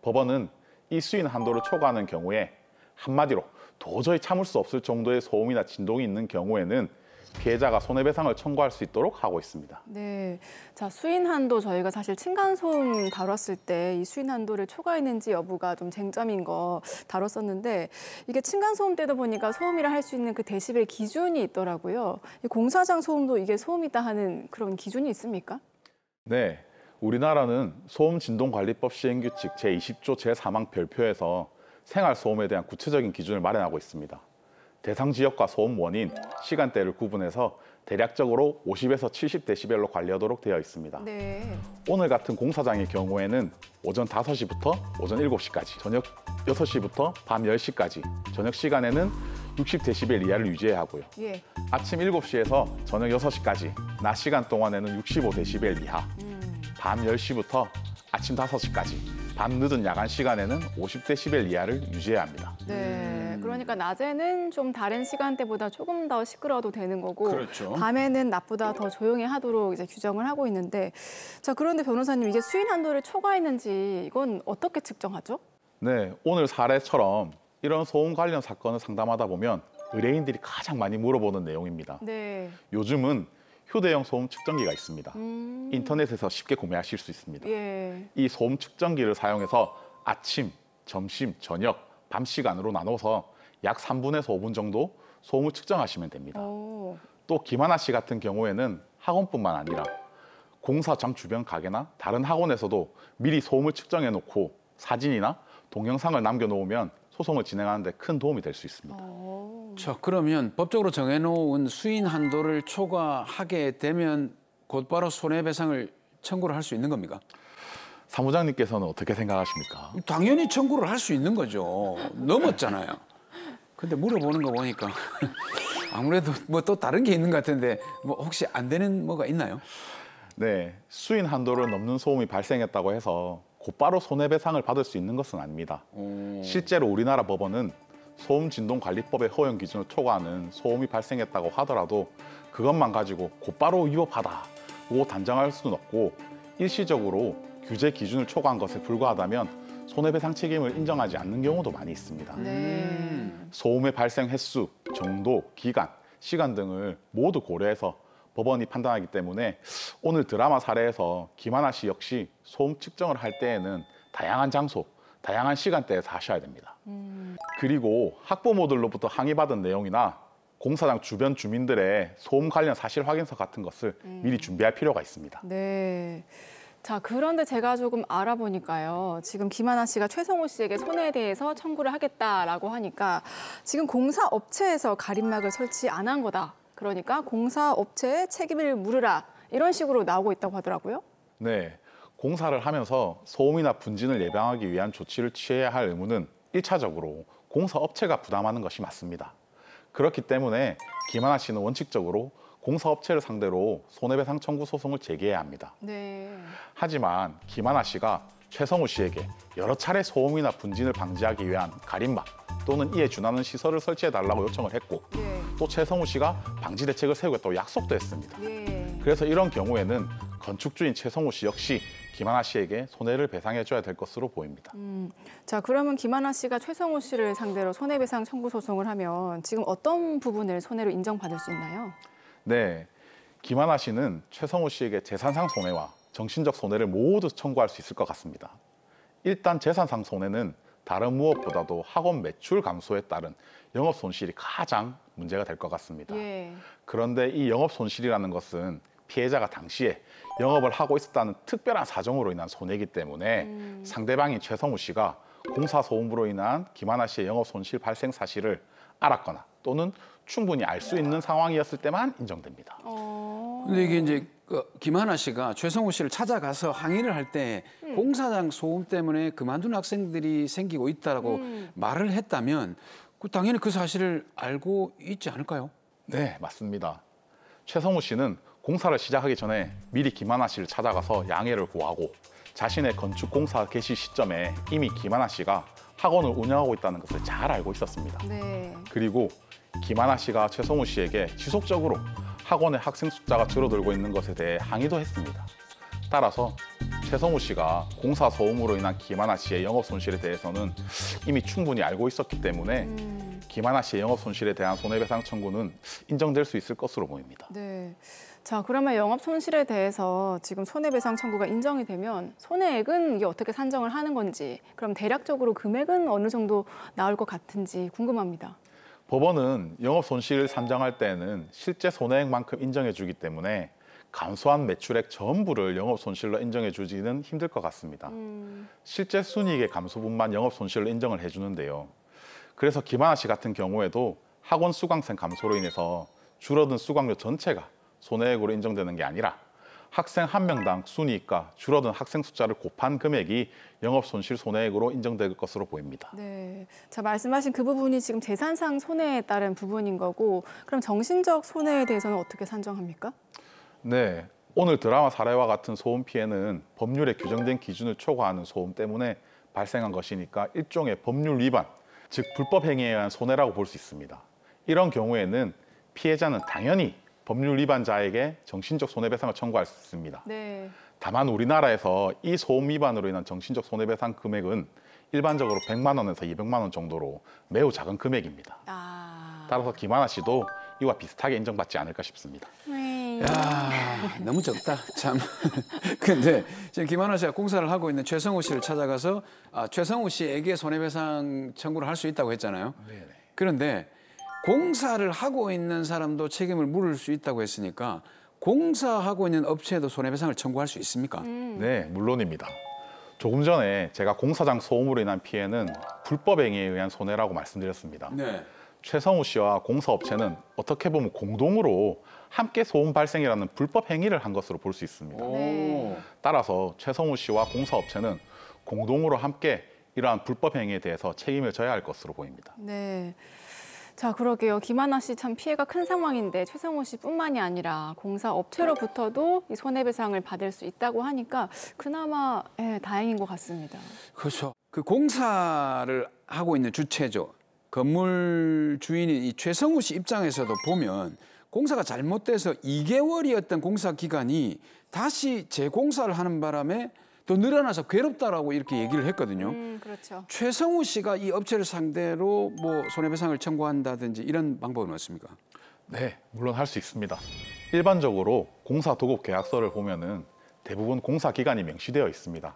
Speaker 11: 법원은 이 수인 한도를 초과하는 경우에 한마디로 도저히 참을 수 없을 정도의 소음이나 진동이 있는 경우에는 피해자가 손해배상을 청구할 수 있도록 하고 있습니다.
Speaker 1: 네. 자, 수인 한도 저희가 사실 층간소음 다뤘을 때 이 수인 한도를 초과했는지 여부가 좀 쟁점인 거 다뤘었는데 이게 층간소음 때도 보니까 소음이라 할 수 있는 그 데시벨 기준이 있더라고요. 이 공사장 소음도 이게 소음이다 하는 그런 기준이 있습니까?
Speaker 11: 네. 우리나라는 소음진동관리법 시행규칙 제20조 제4항 별표에서 생활소음에 대한 구체적인 기준을 마련하고 있습니다. 대상 지역과 소음 원인, 시간대를 구분해서 대략적으로 50에서 70데시벨로 관리하도록 되어 있습니다.
Speaker 1: 네.
Speaker 11: 오늘 같은 공사장의 경우에는 오전 5시부터 오전 7시까지, 저녁 6시부터 밤 10시까지, 저녁 시간에는 60데시벨 이하를 유지해야 하고요.
Speaker 1: 예.
Speaker 11: 아침 7시에서 저녁 6시까지, 낮 시간 동안에는 65데시벨 이하, 밤 10시부터 아침 5시까지, 밤 늦은 야간 시간에는 50데시벨 이하를 유지해야 합니다.
Speaker 1: 네, 그러니까 낮에는 좀 다른 시간대보다 조금 더 시끄러워도 되는 거고
Speaker 6: 그렇죠.
Speaker 1: 밤에는 낮보다 더 조용히 하도록 이제 규정을 하고 있는데 자, 그런데 변호사님 이게 수인 한도를 초과했는지 이건 어떻게 측정하죠?
Speaker 11: 네, 오늘 사례처럼 이런 소음 관련 사건을 상담하다 보면 의뢰인들이 가장 많이 물어보는 내용입니다.
Speaker 1: 네.
Speaker 11: 요즘은 휴대용 소음 측정기가 있습니다. 인터넷에서 쉽게 구매하실 수 있습니다.
Speaker 1: 예.
Speaker 11: 이 소음 측정기를 사용해서 아침, 점심, 저녁, 밤 시간으로 나눠서 약 3분에서 5분 정도 소음을 측정하시면 됩니다.
Speaker 1: 오.
Speaker 11: 또 김하나 씨 같은 경우에는 학원뿐만 아니라 공사장 주변 가게나 다른 학원에서도 미리 소음을 측정해 놓고 사진이나 동영상을 남겨놓으면 소송을 진행하는 데 큰 도움이 될 수 있습니다.
Speaker 6: 자, 그러면 법적으로 정해놓은 수인 한도를 초과하게 되면 곧바로 손해배상을 청구를 할 수 있는 겁니까?
Speaker 11: 사무장님께서는 어떻게 생각하십니까?
Speaker 6: 당연히 청구를 할 수 있는 거죠. 넘었잖아요. 근데 물어보는 거 보니까 아무래도 뭐 또 다른 게 있는 것 같은데 뭐 혹시 안 되는 뭐가 있나요?
Speaker 11: 네, 수인 한도를 넘는 소음이 발생했다고 해서 곧바로 손해배상을 받을 수 있는 것은 아닙니다. 실제로 우리나라 법원은 소음진동관리법의 허용 기준을 초과하는 소음이 발생했다고 하더라도 그것만 가지고 곧바로 위법하다고 단정할 수는 없고 일시적으로 규제 기준을 초과한 것에 불과하다면 손해배상 책임을 인정하지 않는 경우도 많이 있습니다.
Speaker 1: 네.
Speaker 11: 소음의 발생 횟수, 정도, 기간, 시간 등을 모두 고려해서 법원이 판단하기 때문에 오늘 드라마 사례에서 김하나 씨 역시 소음 측정을 할 때에는 다양한 장소, 다양한 시간대에서 하셔야 됩니다. 그리고 학부모들로부터 항의받은 내용이나 공사장 주변 주민들의 소음 관련 사실 확인서 같은 것을 미리 준비할 필요가 있습니다.
Speaker 1: 네. 자, 그런데 제가 조금 알아보니까요. 지금 김하나 씨가 최성호 씨에게 손해에 대해서 청구를 하겠다라고 하니까 지금 공사업체에서 가림막을 설치 안 한 거다. 그러니까 공사업체에 책임을 물으라. 이런 식으로 나오고 있다고 하더라고요.
Speaker 11: 네. 공사를 하면서 소음이나 분진을 예방하기 위한 조치를 취해야 할 의무는 1차적으로 공사업체가 부담하는 것이 맞습니다. 그렇기 때문에 김하나 씨는 원칙적으로 공사업체를 상대로 손해배상 청구 소송을 제기해야 합니다.
Speaker 1: 네.
Speaker 11: 하지만 김하나 씨가 최성호 씨에게 여러 차례 소음이나 분진을 방지하기 위한 가림막 또는 이에 준하는 시설을 설치해달라고 요청을 했고
Speaker 1: 네.
Speaker 11: 또 최성호 씨가 방지 대책을 세우겠다고 약속도 했습니다.
Speaker 1: 네.
Speaker 11: 그래서 이런 경우에는 건축주인 최성호 씨 역시 김하나 씨에게 손해를 배상해줘야 될 것으로 보입니다.
Speaker 1: 자, 그러면 김하나 씨가 최성호 씨를 상대로 손해배상 청구 소송을 하면 지금 어떤 부분을 손해로 인정받을 수 있나요?
Speaker 11: 네, 김하나 씨는 최성호 씨에게 재산상 손해와 정신적 손해를 모두 청구할 수 있을 것 같습니다. 일단 재산상 손해는 다른 무엇보다도 학원 매출 감소에 따른 영업 손실이 가장 문제가 될 것 같습니다.
Speaker 1: 예.
Speaker 11: 그런데 이 영업 손실이라는 것은 피해자가 당시에 영업을 하고 있었다는 특별한 사정으로 인한 손해이기 때문에 상대방인 최성호 씨가 공사 소음으로 인한 김하나 씨의 영업 손실 발생 사실을 알았거나 또는 충분히 알 수 있는 상황이었을 때만 인정됩니다.
Speaker 6: 근데 이게 이제 김하나 씨가 최성우 씨를 찾아가서 항의를 할 때 공사장 소음 때문에 그만둔 학생들이 생기고 있다라고 말을 했다면 당연히 그 사실을 알고 있지 않을까요?
Speaker 11: 네, 맞습니다. 최성우 씨는 공사를 시작하기 전에 미리 김하나 씨를 찾아가서 양해를 구하고 자신의 건축 공사 개시 시점에 이미 김하나 씨가 학원을 운영하고 있다는 것을 잘 알고 있었습니다.
Speaker 1: 네.
Speaker 11: 그리고 김하나 씨가 최성우 씨에게 지속적으로 학원의 학생 숫자가 줄어들고 있는 것에 대해 항의도 했습니다. 따라서 최성우 씨가 공사 소음으로 인한 김하나 씨의 영업 손실에 대해서는 이미 충분히 알고 있었기 때문에 김하나 씨의 영업 손실에 대한 손해배상 청구는 인정될 수 있을 것으로 보입니다.
Speaker 1: 네. 자, 그러면 영업 손실에 대해서 지금 손해배상 청구가 인정이 되면 손해액은 이게 어떻게 산정을 하는 건지, 그럼 대략적으로 금액은 어느 정도 나올 것 같은지 궁금합니다.
Speaker 11: 법원은 영업 손실을 산정할 때에는 실제 손해액만큼 인정해 주기 때문에 감소한 매출액 전부를 영업 손실로 인정해 주지는 힘들 것 같습니다. 실제 순이익의 감소분만 영업 손실로 인정을 해 주는데요. 그래서 김하나 씨 같은 경우에도 학원 수강생 감소로 인해서 줄어든 수강료 전체가 손해액으로 인정되는 게 아니라 학생 한 명당 순이익과 줄어든 학생 숫자를 곱한 금액이 영업 손실 손해액으로 인정될 것으로 보입니다.
Speaker 1: 네, 자 말씀하신 그 부분이 지금 재산상 손해에 따른 부분인 거고, 그럼 정신적 손해에 대해서는 어떻게 산정합니까?
Speaker 11: 네, 오늘 드라마 사례와 같은 소음 피해는 법률에 규정된 기준을 초과하는 소음 때문에 발생한 것이니까 일종의 법률 위반, 즉 불법 행위에 의한 손해라고 볼 수 있습니다. 이런 경우에는 피해자는 당연히 법률 위반자에게 정신적 손해배상을 청구할 수 있습니다.
Speaker 1: 네.
Speaker 11: 다만 우리나라에서 이 소음 위반으로 인한 정신적 손해배상 금액은 일반적으로 100만 원에서 200만 원 정도로 매우 작은 금액입니다. 따라서 김하나 씨도 이와 비슷하게 인정받지 않을까 싶습니다.
Speaker 6: 야, 너무 적다. 참. 근데 지금 김하나 씨가 공사를 하고 있는 최성우 씨를 찾아가서 최성우 씨에게 손해배상 청구를 할 수 있다고 했잖아요.
Speaker 11: 네네.
Speaker 6: 그런데 공사를 하고 있는 사람도 책임을 물을 수 있다고 했으니까 공사하고 있는 업체에도 손해배상을 청구할 수 있습니까?
Speaker 11: 네, 물론입니다. 조금 전에 제가 공사장 소음으로 인한 피해는 불법 행위에 의한 손해라고 말씀드렸습니다.
Speaker 6: 네.
Speaker 11: 최성우 씨와 공사업체는 어떻게 보면 공동으로 함께 소음 발생이라는 불법 행위를 한 것으로 볼 수 있습니다.
Speaker 6: 오.
Speaker 11: 따라서 최성우 씨와 공사업체는 공동으로 함께 이러한 불법 행위에 대해서 책임을 져야 할 것으로 보입니다.
Speaker 1: 네. 자, 그러게요. 김하나 씨 참 피해가 큰 상황인데 최성우 씨뿐만이 아니라 공사 업체로부터도 이 손해배상을 받을 수 있다고 하니까 그나마 다행인 것 같습니다.
Speaker 6: 그렇죠. 그 공사를 하고 있는 주체죠. 건물 주인인 이 최성우 씨 입장에서도 보면 공사가 잘못돼서 2개월이었던 공사 기간이 다시 재공사를 하는 바람에 더 늘어나서 괴롭다라고 이렇게 얘기를 했거든요.
Speaker 1: 그렇죠.
Speaker 6: 최성우 씨가 이 업체를 상대로 뭐 손해배상을 청구한다든지 이런 방법은 없습니까?
Speaker 11: 네, 물론 할 수 있습니다. 일반적으로 공사 도급 계약서를 보면은 대부분 공사 기간이 명시되어 있습니다.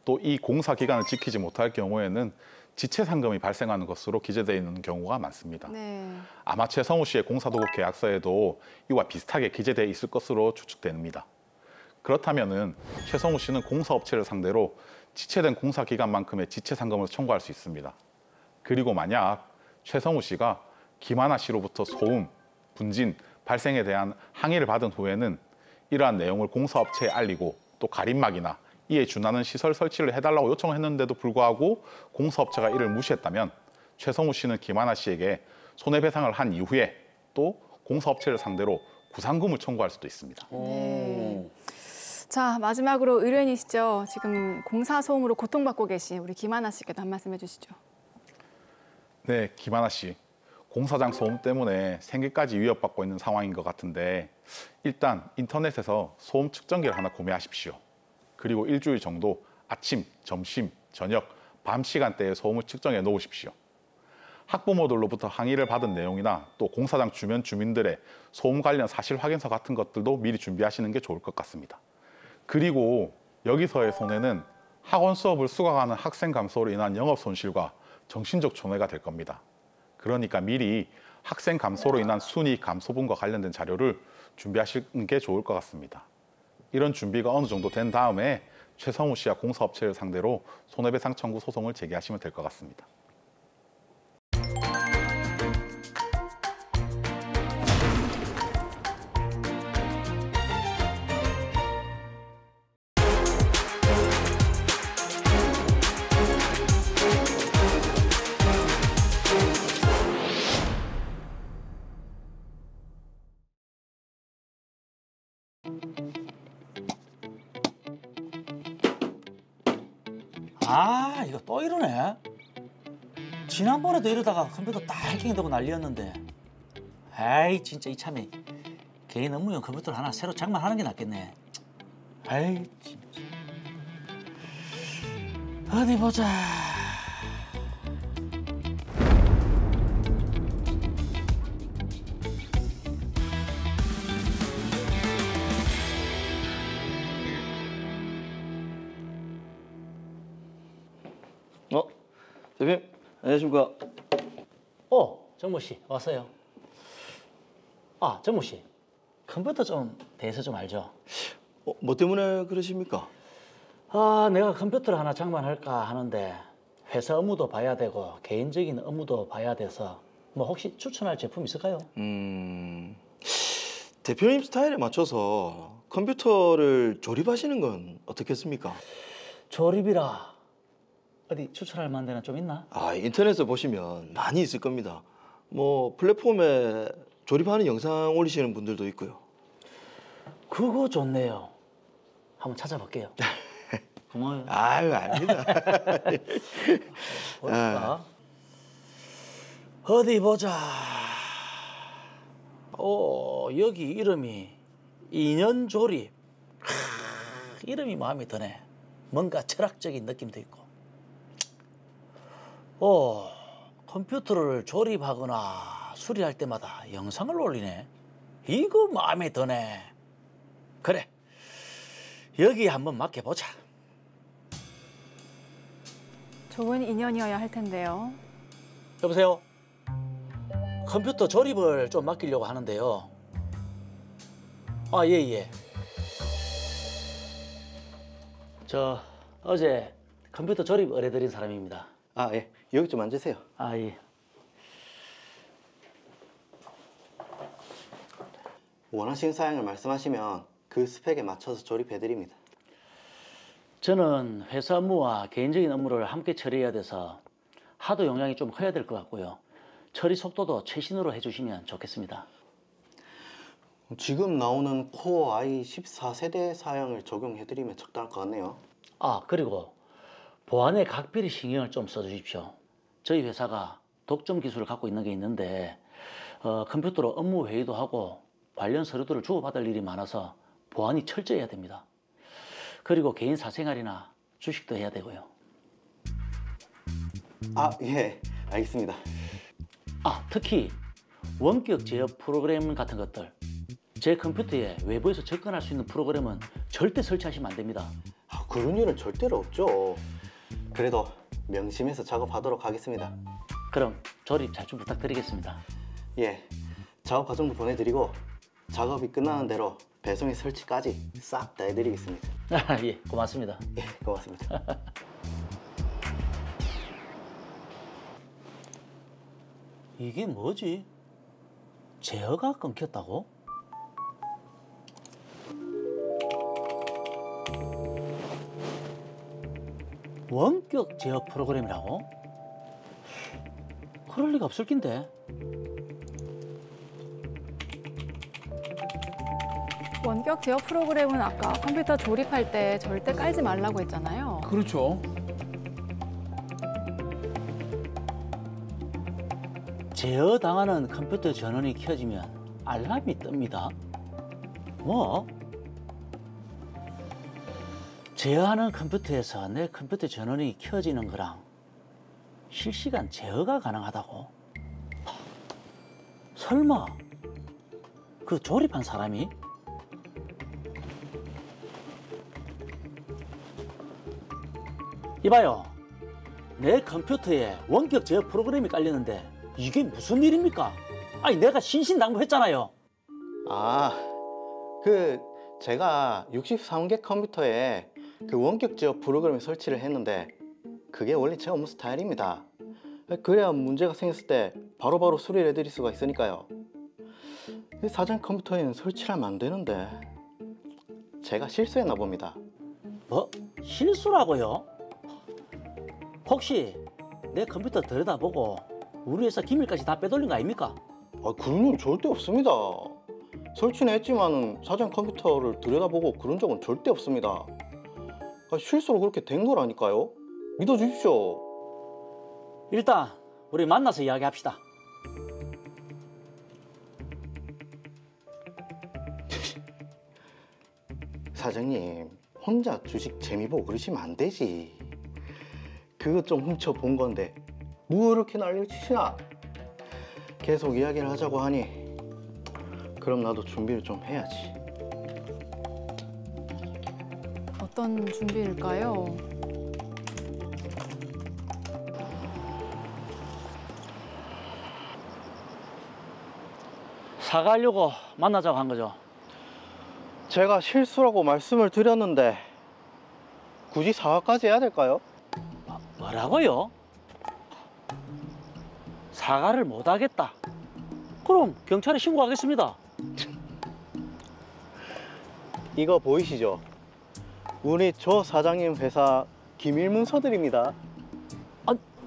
Speaker 11: 또 이 공사 기간을 지키지 못할 경우에는 지체 상금이 발생하는 것으로 기재되어 있는 경우가 많습니다.
Speaker 1: 네.
Speaker 11: 아마 최성우 씨의 공사 도급 계약서에도 이와 비슷하게 기재되어 있을 것으로 추측됩니다. 그렇다면은 최성우 씨는 공사업체를 상대로 지체된 공사 기간만큼의 지체 상금을 청구할 수 있습니다. 그리고 만약 최성우 씨가 김하나 씨로부터 소음, 분진, 발생에 대한 항의를 받은 후에는 이러한 내용을 공사업체에 알리고 또 가림막이나 이에 준하는 시설 설치를 해달라고 요청했는데도 불구하고 공사업체가 이를 무시했다면 최성우 씨는 김하나 씨에게 손해배상을 한 이후에 또 공사업체를 상대로 구상금을 청구할 수도 있습니다.
Speaker 1: 네. 자, 마지막으로 의뢰인이시죠. 지금 공사 소음으로 고통받고 계신 우리 김하나 씨께도 한 말씀 해주시죠.
Speaker 11: 네, 김하나 씨. 공사장 소음 때문에 생계까지 위협받고 있는 상황인 것 같은데 일단 인터넷에서 소음 측정기를 하나 구매하십시오. 그리고 일주일 정도 아침, 점심, 저녁, 밤 시간대에 소음을 측정해 놓으십시오. 학부모들로부터 항의를 받은 내용이나 또 공사장 주변 주민들의 소음 관련 사실 확인서 같은 것들도 미리 준비하시는 게 좋을 것 같습니다. 그리고 여기서의 손해는 학원 수업을 수강하는 학생 감소로 인한 영업 손실과 정신적 손해가 될 겁니다. 그러니까 미리 학생 감소로 인한 순이익 감소분과 관련된 자료를 준비하시는 게 좋을 것 같습니다. 이런 준비가 어느 정도 된 다음에 최성우 씨와 공사업체를 상대로 손해배상 청구 소송을 제기하시면 될 것 같습니다.
Speaker 12: 아, 이거 또 이러네. 지난번에도 이러다가 컴퓨터 다 해킹되고 난리였는데. 아이, 진짜 이참에 개인 업무용 컴퓨터를 하나 새로 장만하는 게 낫겠네. 아이, 진짜. 어디 보자.
Speaker 13: 대표님, 안녕하십니까?
Speaker 12: 정모 씨 왔어요. 아, 정모 씨, 컴퓨터 좀 대해서 좀 알죠?
Speaker 13: 뭐 때문에 그러십니까?
Speaker 12: 아, 내가 컴퓨터를 하나 장만할까 하는데 회사 업무도 봐야 되고 개인적인 업무도 봐야 돼서 뭐 혹시 추천할 제품 있을까요?
Speaker 13: 대표님 스타일에 맞춰서 컴퓨터를 조립하시는 건 어떻겠습니까?
Speaker 12: 조립이라 어디 추천할 만한 데는 좀 있나?
Speaker 13: 인터넷에 보시면 많이 있을 겁니다. 뭐 플랫폼에 조립하는 영상 올리시는 분들도 있고요.
Speaker 12: 그거 좋네요. 한번 찾아볼게요. 고마워요.
Speaker 13: 아유, 아닙니다.
Speaker 12: 볼까? 어디 보자. 여기 이름이 인연조립. 이름이 마음에 드네. 뭔가 철학적인 느낌도 있고. 컴퓨터를 조립하거나 수리할 때마다 영상을 올리네. 이거 마음에 드네. 그래, 여기 한번 맡겨보자.
Speaker 1: 좋은 인연이어야 할 텐데요.
Speaker 12: 여보세요? 컴퓨터 조립을 좀 맡기려고 하는데요. 예. 저 어제 컴퓨터 조립 의뢰드린 사람입니다.
Speaker 13: 예. 여기 좀 앉으세요.
Speaker 12: 예.
Speaker 13: 원하시는 사양을 말씀하시면 그 스펙에 맞춰서 조립해드립니다.
Speaker 12: 저는 회사 업무와 개인적인 업무를 함께 처리해야 돼서 하도 용량이 좀 커야 될 것 같고요. 처리 속도도 최신으로 해주시면 좋겠습니다.
Speaker 13: 지금 나오는 코어 i14세대 사양을 적용해드리면 적당할 것 같네요.
Speaker 12: 그리고 보안에 각별히 신경을 좀 써주십시오. 저희 회사가 독점 기술을 갖고 있는 게 있는데 컴퓨터로 업무 회의도 하고 관련 서류들을 주고받을 일이 많아서 보안이 철저해야 됩니다. 그리고 개인 사생활이나 주식도 해야 되고요.
Speaker 13: 예, 알겠습니다.
Speaker 12: 특히 원격 제어 프로그램 같은 것들, 제 컴퓨터에 외부에서 접근할 수 있는 프로그램은 절대 설치하시면 안 됩니다.
Speaker 13: 그런 일은 절대로 없죠. 그래도 명심해서 작업하도록 하겠습니다.
Speaker 12: 그럼 조립 잘 좀 부탁드리겠습니다.
Speaker 13: 예, 작업 과정도 보내드리고 작업이 끝나는 대로 배송의 설치까지 싹 다 해드리겠습니다.
Speaker 12: 예, 고맙습니다.
Speaker 13: 예, 고맙습니다.
Speaker 12: 이게 뭐지? 제어가 끊겼다고? 원격 제어 프로그램이라고? 그럴 리가 없을 낀데.
Speaker 1: 원격 제어 프로그램은 아까 컴퓨터 조립할 때 절대 깔지 말라고 했잖아요.
Speaker 6: 그렇죠.
Speaker 12: 제어당하는 컴퓨터 전원이 켜지면 알람이 뜹니다. 뭐? 제어하는 컴퓨터에서 내 컴퓨터 전원이 켜지는 거랑 실시간 제어가 가능하다고? 설마 그 조립한 사람이? 이봐요, 내 컴퓨터에 원격 제어 프로그램이 깔렸는데 이게 무슨 일입니까? 아니, 내가 신신당부했잖아요.
Speaker 13: 제가 63개 컴퓨터에 그 원격 제어 프로그램을 설치를 했는데 그게 원래 제 업무 스타일입니다. 그래야 문제가 생겼을 때 바로바로 수리를 해드릴 수가 있으니까요. 사장 컴퓨터에는 설치를 하면 안 되는데 제가 실수했나 봅니다.
Speaker 12: 뭐? 실수라고요? 혹시 내 컴퓨터 들여다보고 우리 회사 기밀까지 다 빼돌린 거 아닙니까?
Speaker 13: 그런 일 절대 없습니다. 설치는 했지만 사장 컴퓨터를 들여다보고 그런 적은 절대 없습니다. 실수로 그렇게 된 거라니까요. 믿어주십시오.
Speaker 12: 일단 우리 만나서 이야기합시다.
Speaker 13: 사장님, 혼자 주식 재미 보고 그러시면 안 되지. 그거 좀 훔쳐본 건데 뭐 이렇게 난리치시나? 계속 이야기를 하자고 하니 그럼 나도 준비를 좀 해야지.
Speaker 1: 어떤 준비일까요?
Speaker 12: 사과하려고 만나자고 한 거죠.
Speaker 13: 제가 실수라고 말씀을 드렸는데 굳이 사과까지 해야 될까요?
Speaker 12: 뭐라고요? 사과를 못 하겠다. 그럼 경찰에 신고하겠습니다.
Speaker 13: 이거 보이시죠? 우리 조 사장님 회사 기밀 문서들입니다.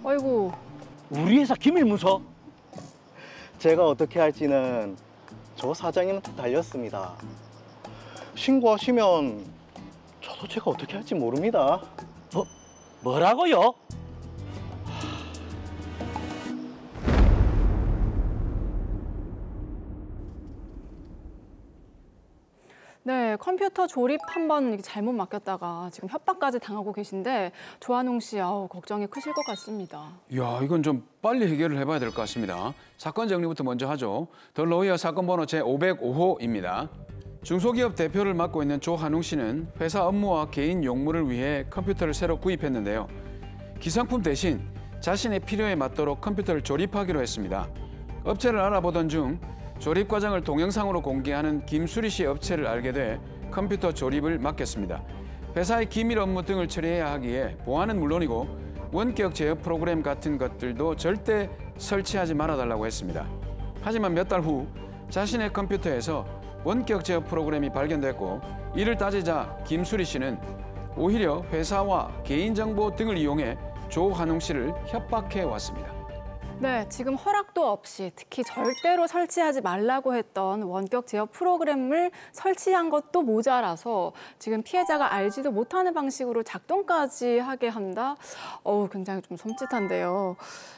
Speaker 1: 아이고.
Speaker 12: 우리 회사 기밀 문서?
Speaker 13: 제가 어떻게 할지는 조 사장님한테 달렸습니다. 신고하시면 저도 제가 어떻게 할지 모릅니다.
Speaker 12: 뭐라고요?
Speaker 1: 네, 컴퓨터 조립 한번 잘못 맡겼다가 지금 협박까지 당하고 계신데 조한웅 씨, 걱정이 크실 것 같습니다.
Speaker 6: 이야, 이건 좀 빨리 해결을 해봐야 될 것 같습니다. 사건 정리부터 먼저 하죠. 더 로이어 사건 번호 제505호입니다. 중소기업 대표를 맡고 있는 조한웅 씨는 회사 업무와 개인 용무를 위해 컴퓨터를 새로 구입했는데요. 기성품 대신 자신의 필요에 맞도록 컴퓨터를 조립하기로 했습니다. 업체를 알아보던 중 조립 과정을 동영상으로 공개하는 김수리 씨 업체를 알게 돼 컴퓨터 조립을 맡겼습니다. 회사의 기밀 업무 등을 처리해야 하기에 보안은 물론이고 원격 제어 프로그램 같은 것들도 절대 설치하지 말아달라고 했습니다. 하지만 몇 달 후 자신의 컴퓨터에서 원격 제어 프로그램이 발견됐고 이를 따지자 김수리 씨는 오히려 회사와 개인정보 등을 이용해 조한웅 씨를 협박해 왔습니다.
Speaker 1: 네, 지금 허락도 없이 특히 절대로 설치하지 말라고 했던 원격 제어 프로그램을 설치한 것도 모자라서 지금 피해자가 알지도 못하는 방식으로 작동까지 하게 한다? 굉장히 좀 섬찟한데요.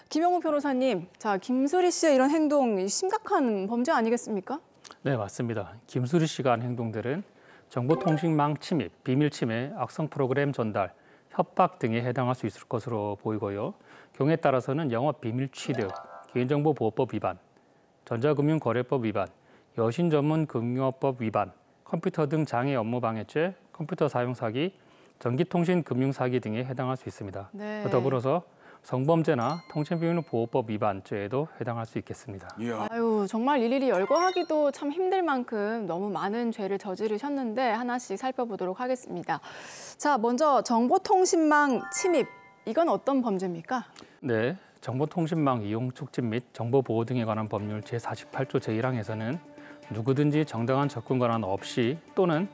Speaker 1: 김영우 변호사님, 자, 김수리 씨의 이런 행동 심각한 범죄 아니겠습니까?
Speaker 14: 네, 맞습니다. 김수리 씨가 한 행동들은 정보통신망 침입, 비밀 침해, 악성 프로그램 전달, 협박 등에 해당할 수 있을 것으로 보이고요. 경우에 따라서는 영업 비밀 취득, 개인정보보호법 위반, 전자금융거래법 위반, 여신전문금융업법 위반, 컴퓨터 등 장애 업무 방해죄, 컴퓨터 사용 사기, 전기통신금융사기 등에 해당할 수 있습니다.
Speaker 1: 네.
Speaker 14: 더불어서 성범죄나 통신비밀보호법 위반죄에도 해당할 수 있겠습니다.
Speaker 1: 아유, 정말 일일이 열거하기도 참 힘들 만큼 너무 많은 죄를 저지르셨는데 하나씩 살펴보도록 하겠습니다. 자, 먼저 정보통신망 침입, 이건 어떤 범죄입니까?
Speaker 14: 네, 정보통신망 이용 촉진 및 정보보호 등에 관한 법률 제48조 제1항에서는 누구든지 정당한 접근 권한 없이 또는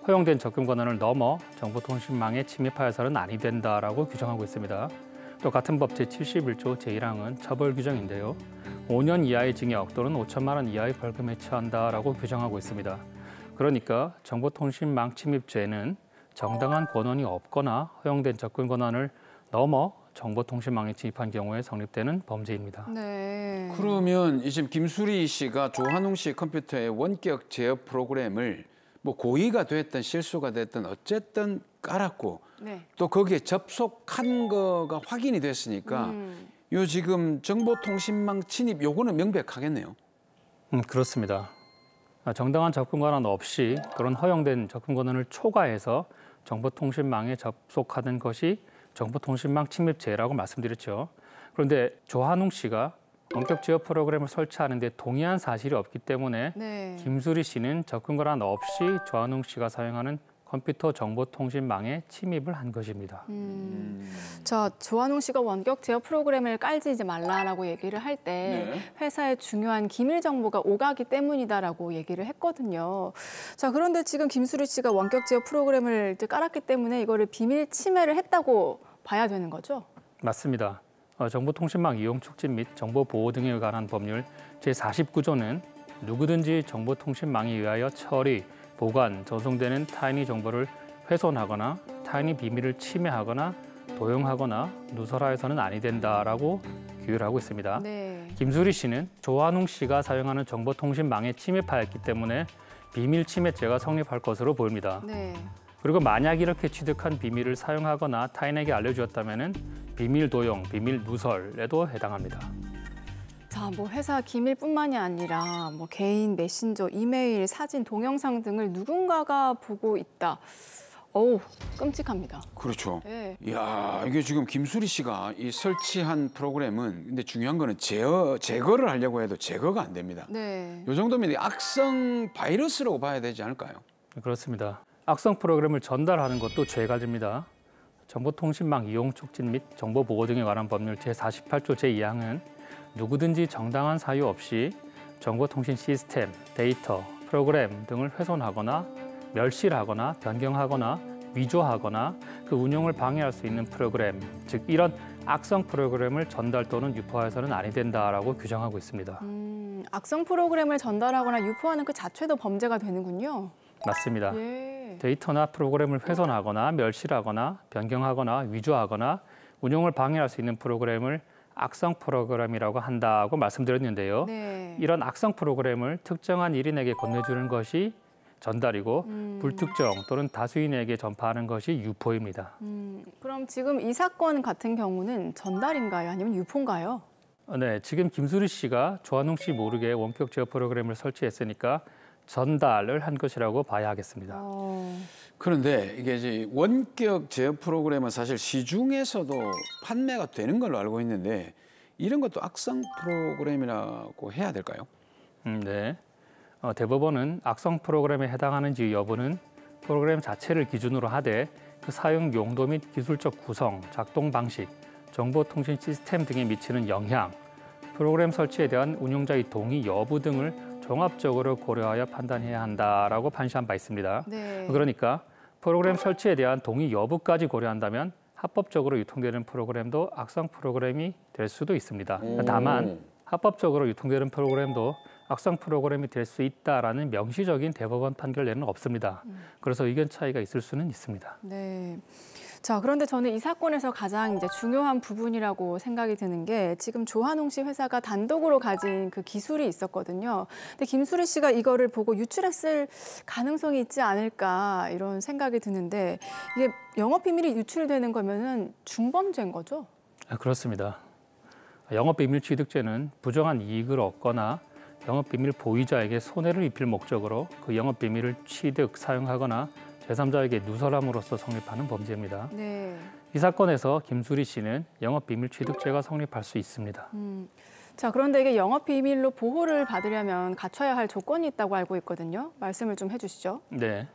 Speaker 14: 허용된 접근 권한을 넘어 정보통신망에 침입하여서는 아니 된다라고 규정하고 있습니다. 또 같은 법 제71조 제1항은 처벌 규정인데요. 5년 이하의 징역 또는 5천만 원 이하의 벌금에 처한다라고 규정하고 있습니다. 그러니까 정보통신망 침입죄는 정당한 권한이 없거나 허용된 접근 권한을 넘어 정보통신망에 침입한 경우에 성립되는 범죄입니다.
Speaker 1: 네.
Speaker 6: 그러면 지금 김수리 씨가 조한웅 씨 컴퓨터에 원격 제어 프로그램을 뭐 고의가 됐든 실수가 됐든 어쨌든 깔았고
Speaker 1: 네.
Speaker 6: 또 거기에 접속한 거가 확인이 됐으니까 요 지금 정보통신망 침입 요거는 명백하겠네요.
Speaker 14: 그렇습니다. 정당한 접근 권한 없이 그런 허용된 접근 권한을 초과해서 정보통신망에 접속하는 것이 정보통신망 침입죄라고 말씀드렸죠. 그런데 조한웅 씨가 원격 제어 프로그램을 설치하는 데 동의한 사실이 없기 때문에
Speaker 1: 네.
Speaker 14: 김수리 씨는 접근 권한 없이 조한웅 씨가 사용하는 컴퓨터 정보통신망에 침입을 한 것입니다.
Speaker 1: 자, 조한웅 씨가 원격 제어 프로그램을 깔지 이제 말라라고 얘기를 할 때
Speaker 6: 네.
Speaker 1: 회사의 중요한 기밀 정보가 오가기 때문이다라고 얘기를 했거든요. 자, 그런데 지금 김수리 씨가 원격 제어 프로그램을 이제 깔았기 때문에 이거를 비밀 침해를 했다고 봐야 되는 거죠?
Speaker 14: 맞습니다. 정보통신망 이용 촉진 및 정보 보호 등에 관한 법률 제49조는 누구든지 정보통신망에 의하여 처리, 보관, 전송되는 타인의 정보를 훼손하거나 타인의 비밀을 침해하거나 도용하거나 누설하여서는 아니 된다라고 규율하고 있습니다.
Speaker 1: 네.
Speaker 14: 김수리 씨는 조한웅 씨가 사용하는 정보통신망에 침입하였기 때문에 비밀 침해죄가 성립할 것으로 보입니다.
Speaker 1: 네.
Speaker 14: 그리고 만약 이렇게 취득한 비밀을 사용하거나 타인에게 알려주었다면 비밀 도용, 비밀 누설에도 해당합니다.
Speaker 1: 자, 뭐 회사 기밀뿐만이 아니라 뭐 개인 메신저, 이메일, 사진, 동영상 등을 누군가가 보고 있다. 어우, 끔찍합니다.
Speaker 6: 그렇죠.
Speaker 1: 네.
Speaker 6: 이야, 이게 지금 김수리 씨가 이 설치한 프로그램은 근데 중요한 거는 제거를 하려고 해도 제거가 안 됩니다.
Speaker 1: 네.
Speaker 6: 이 정도면 악성 바이러스라고 봐야 되지 않을까요?
Speaker 14: 그렇습니다. 악성 프로그램을 전달하는 것도 죄가 됩니다. 정보통신망 이용 촉진 및 정보 보호 등에 관한 법률 제48조 제2항은 누구든지 정당한 사유 없이 정보통신 시스템, 데이터, 프로그램 등을 훼손하거나 멸실하거나 변경하거나 위조하거나 그 운용을 방해할 수 있는 프로그램, 즉 이런 악성 프로그램을 전달 또는 유포해서는 아니 된다라고 규정하고 있습니다.
Speaker 1: 악성 프로그램을 전달하거나 유포하는 그 자체도 범죄가 되는군요.
Speaker 14: 맞습니다.
Speaker 1: 예.
Speaker 14: 데이터나 프로그램을 훼손하거나 멸실하거나 변경하거나 위조하거나 운용을 방해할 수 있는 프로그램을 악성 프로그램이라고 한다고 말씀드렸는데요.
Speaker 1: 네.
Speaker 14: 이런 악성 프로그램을 특정한 일인에게 건네주는 것이 전달이고 불특정 또는 다수인에게 전파하는 것이 유포입니다.
Speaker 1: 그럼 지금 이 사건 같은 경우는 전달인가요? 아니면 유포인가요?
Speaker 14: 네, 지금 김수리 씨가 조한웅 씨 모르게 원격 제어 프로그램을 설치했으니까 전달을 한 것이라고 봐야 하겠습니다.
Speaker 6: 그런데 이게 이제 원격 제어 프로그램은 사실 시중에서도 판매가 되는 걸로 알고 있는데 이런 것도 악성 프로그램이라고 해야 될까요?
Speaker 14: 네. 대법원은 악성 프로그램에 해당하는지 여부는 프로그램 자체를 기준으로 하되 그 사용 용도 및 기술적 구성, 작동 방식, 정보통신 시스템 등에 미치는 영향, 프로그램 설치에 대한 운용자의 동의 여부 등을 종합적으로 고려하여 판단해야 한다라고 판시한 바 있습니다.
Speaker 1: 네.
Speaker 14: 그러니까 프로그램 설치에 대한 동의 여부까지 고려한다면 합법적으로 유통되는 프로그램도 악성 프로그램이 될 수도 있습니다. 다만 합법적으로 유통되는 프로그램도 악성 프로그램이 될 수 있다라는 명시적인 대법원 판결례는 없습니다. 그래서 의견 차이가 있을 수는 있습니다.
Speaker 1: 네. 자, 그런데 저는 이 사건에서 가장 이제 중요한 부분이라고 생각이 드는 게 지금 조한웅 씨 회사가 단독으로 가진 그 기술이 있었거든요. 근데 김수리 씨가 이거를 보고 유출했을 가능성이 있지 않을까 이런 생각이 드는데 이게 영업 비밀이 유출되는 거면은 중범죄인 거죠?
Speaker 14: 그렇습니다. 영업비밀 취득죄는 부정한 이익을 얻거나 영업비밀 보유자에게 손해를 입힐 목적으로 그 영업비밀을 취득, 사용하거나 제3자에게 누설함으로써 성립하는 범죄입니다.
Speaker 1: 네.
Speaker 14: 이 사건에서 김수리 씨는 영업비밀 취득죄가 성립할 수 있습니다.
Speaker 1: 자, 그런데 이게 영업비밀로 보호를 받으려면 갖춰야 할 조건이 있다고 알고 있거든요. 말씀을 좀 해주시죠.
Speaker 14: 네.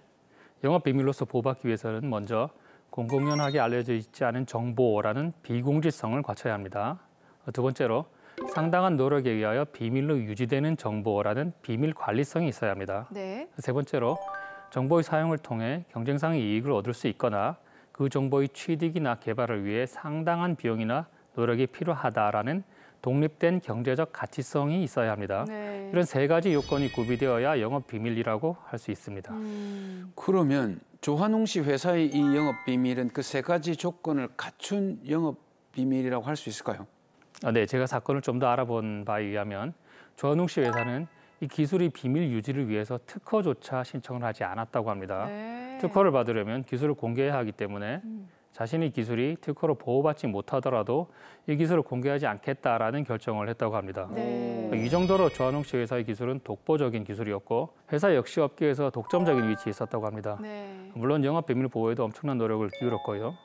Speaker 14: 영업비밀로서 보호받기 위해서는 먼저 공공연하게 알려져 있지 않은 정보라는 비공지성을 갖춰야 합니다. 두 번째로 상당한 노력에 의하여 비밀로 유지되는 정보라는 비밀 관리성이 있어야 합니다.
Speaker 1: 네.
Speaker 14: 세 번째로 정보의 사용을 통해 경쟁상의 이익을 얻을 수 있거나 그 정보의 취득이나 개발을 위해 상당한 비용이나 노력이 필요하다라는 독립된 경제적 가치성이 있어야 합니다.
Speaker 1: 네.
Speaker 14: 이런 세 가지 요건이 구비되어야 영업 비밀이라고 할 수 있습니다.
Speaker 6: 그러면 조한웅 씨 회사의 이 영업 비밀은 그 세 가지 조건을 갖춘 영업 비밀이라고 할 수 있을까요?
Speaker 14: 네, 제가 사건을 좀 더 알아본 바에 의하면 조한웅 씨 회사는 이 기술의 비밀 유지를 위해서 특허조차 신청을 하지 않았다고 합니다.
Speaker 1: 네.
Speaker 14: 특허를 받으려면 기술을 공개해야 하기 때문에 자신의 기술이 특허로 보호받지 못하더라도 이 기술을 공개하지 않겠다라는 결정을 했다고 합니다.
Speaker 1: 네.
Speaker 14: 이 정도로 조한웅 씨 회사의 기술은 독보적인 기술이었고 회사 역시 업계에서 독점적인 위치에 있었다고 합니다.
Speaker 1: 네.
Speaker 14: 물론 영업 비밀 보호에도 엄청난 노력을 기울였고요.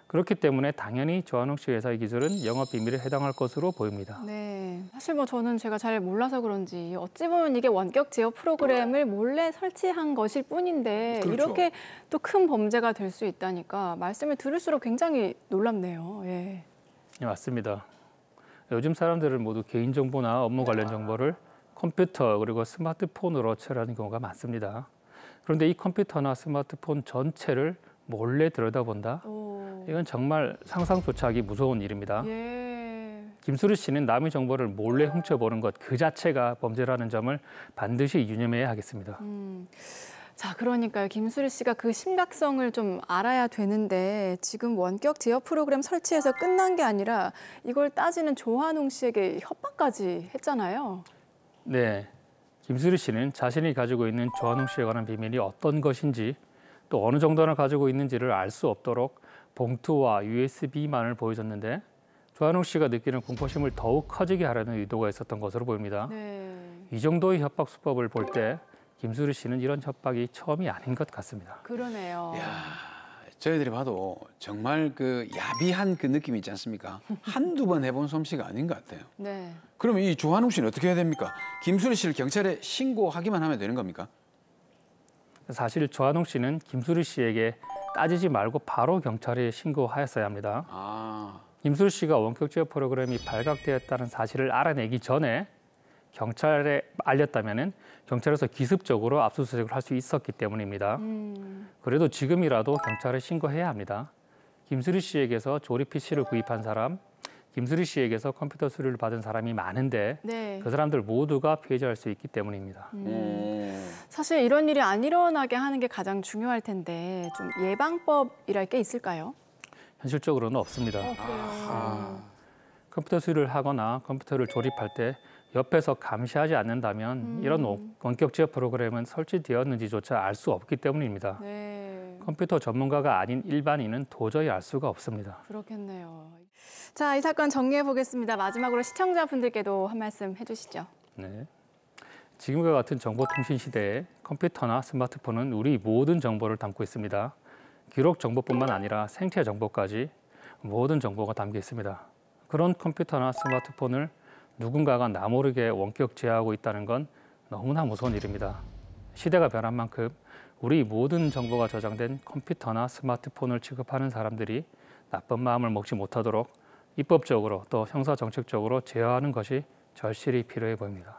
Speaker 14: 그렇기 때문에 당연히 조한욱 씨 회사의 기술은 영업 비밀에 해당할 것으로 보입니다.
Speaker 1: 네, 사실 뭐 저는 제가 잘 몰라서 그런지 어찌 보면 이게 원격 제어 프로그램을 몰래 설치한 것일 뿐인데
Speaker 6: 그렇죠.
Speaker 1: 이렇게 또 큰 범죄가 될 수 있다니까 말씀을 들을수록 굉장히 놀랍네요. 예.
Speaker 14: 네, 맞습니다. 요즘 사람들은 모두 개인정보나 업무 관련 정보를 컴퓨터 그리고 스마트폰으로 처리하는 경우가 많습니다. 그런데 이 컴퓨터나 스마트폰 전체를 몰래 들여다본다? 이건 정말 상상조차 하기 무서운 일입니다.
Speaker 1: 예.
Speaker 14: 김수리 씨는 남의 정보를 몰래 훔쳐보는 것 그 자체가 범죄라는 점을 반드시 유념해야 하겠습니다.
Speaker 1: 자, 그러니까요. 김수리 씨가 그 심각성을 좀 알아야 되는데 지금 원격 제어 프로그램 설치해서 끝난 게 아니라 이걸 따지는 조한웅 씨에게 협박까지 했잖아요.
Speaker 14: 네, 김수리 씨는 자신이 가지고 있는 조한웅 씨에 관한 비밀이 어떤 것인지 또 어느 정도나 가지고 있는지를 알 수 없도록 봉투와 USB만을 보여줬는데 조한웅 씨가 느끼는 공포심을 더욱 커지게 하려는 의도가 있었던 것으로 보입니다.
Speaker 1: 네.
Speaker 14: 이 정도의 협박 수법을 볼 때 김수리 씨는 이런 협박이 처음이 아닌 것 같습니다.
Speaker 1: 그러네요.
Speaker 6: 저희들이 봐도 정말 그 야비한 그 느낌이 있지 않습니까? 한두 번 해본 솜씨가 아닌 것 같아요.
Speaker 1: 네.
Speaker 6: 그러면 이 조한웅 씨는 어떻게 해야 됩니까? 김수리 씨를 경찰에 신고하기만 하면 되는 겁니까?
Speaker 14: 사실 조한웅 씨는 김수리 씨에게 따지지 말고 바로 경찰에 신고하였어야 합니다. 김수리 씨가 원격 제어 프로그램이 발각되었다는 사실을 알아내기 전에 경찰에 알렸다면은 경찰에서 기습적으로 압수수색을 할 수 있었기 때문입니다. 그래도 지금이라도 경찰에 신고해야 합니다. 김수리 씨에게서 조립 PC를 구입한 사람, 김수리 씨에게서 컴퓨터 수리를 받은 사람이 많은데
Speaker 1: 네.
Speaker 14: 그 사람들 모두가 피해자일 수 있기 때문입니다.
Speaker 1: 사실 이런 일이 안 일어나게 하는 게 가장 중요할 텐데 좀 예방법이랄 게 있을까요?
Speaker 14: 현실적으로는 없습니다. 컴퓨터 수리를 하거나 컴퓨터를 조립할 때 옆에서 감시하지 않는다면 이런 원격 제어 프로그램은 설치되었는지조차 알 수 없기 때문입니다.
Speaker 1: 네.
Speaker 14: 컴퓨터 전문가가 아닌 일반인은 도저히 알 수가 없습니다.
Speaker 1: 그렇겠네요. 자, 이 사건 정리해 보겠습니다. 마지막으로 시청자분들께도 한 말씀 해주시죠.
Speaker 14: 네. 지금과 같은 정보통신 시대에 컴퓨터나 스마트폰은 우리 모든 정보를 담고 있습니다. 기록 정보뿐만 아니라 생체 정보까지 모든 정보가 담겨 있습니다. 그런 컴퓨터나 스마트폰을 누군가가 나 모르게 원격 제어하고 있다는 건 너무나 무서운 일입니다. 시대가 변한 만큼 우리 모든 정보가 저장된 컴퓨터나 스마트폰을 취급하는 사람들이 나쁜 마음을 먹지 못하도록 입법적으로 또 형사정책적으로 제어하는 것이 절실히 필요해 보입니다.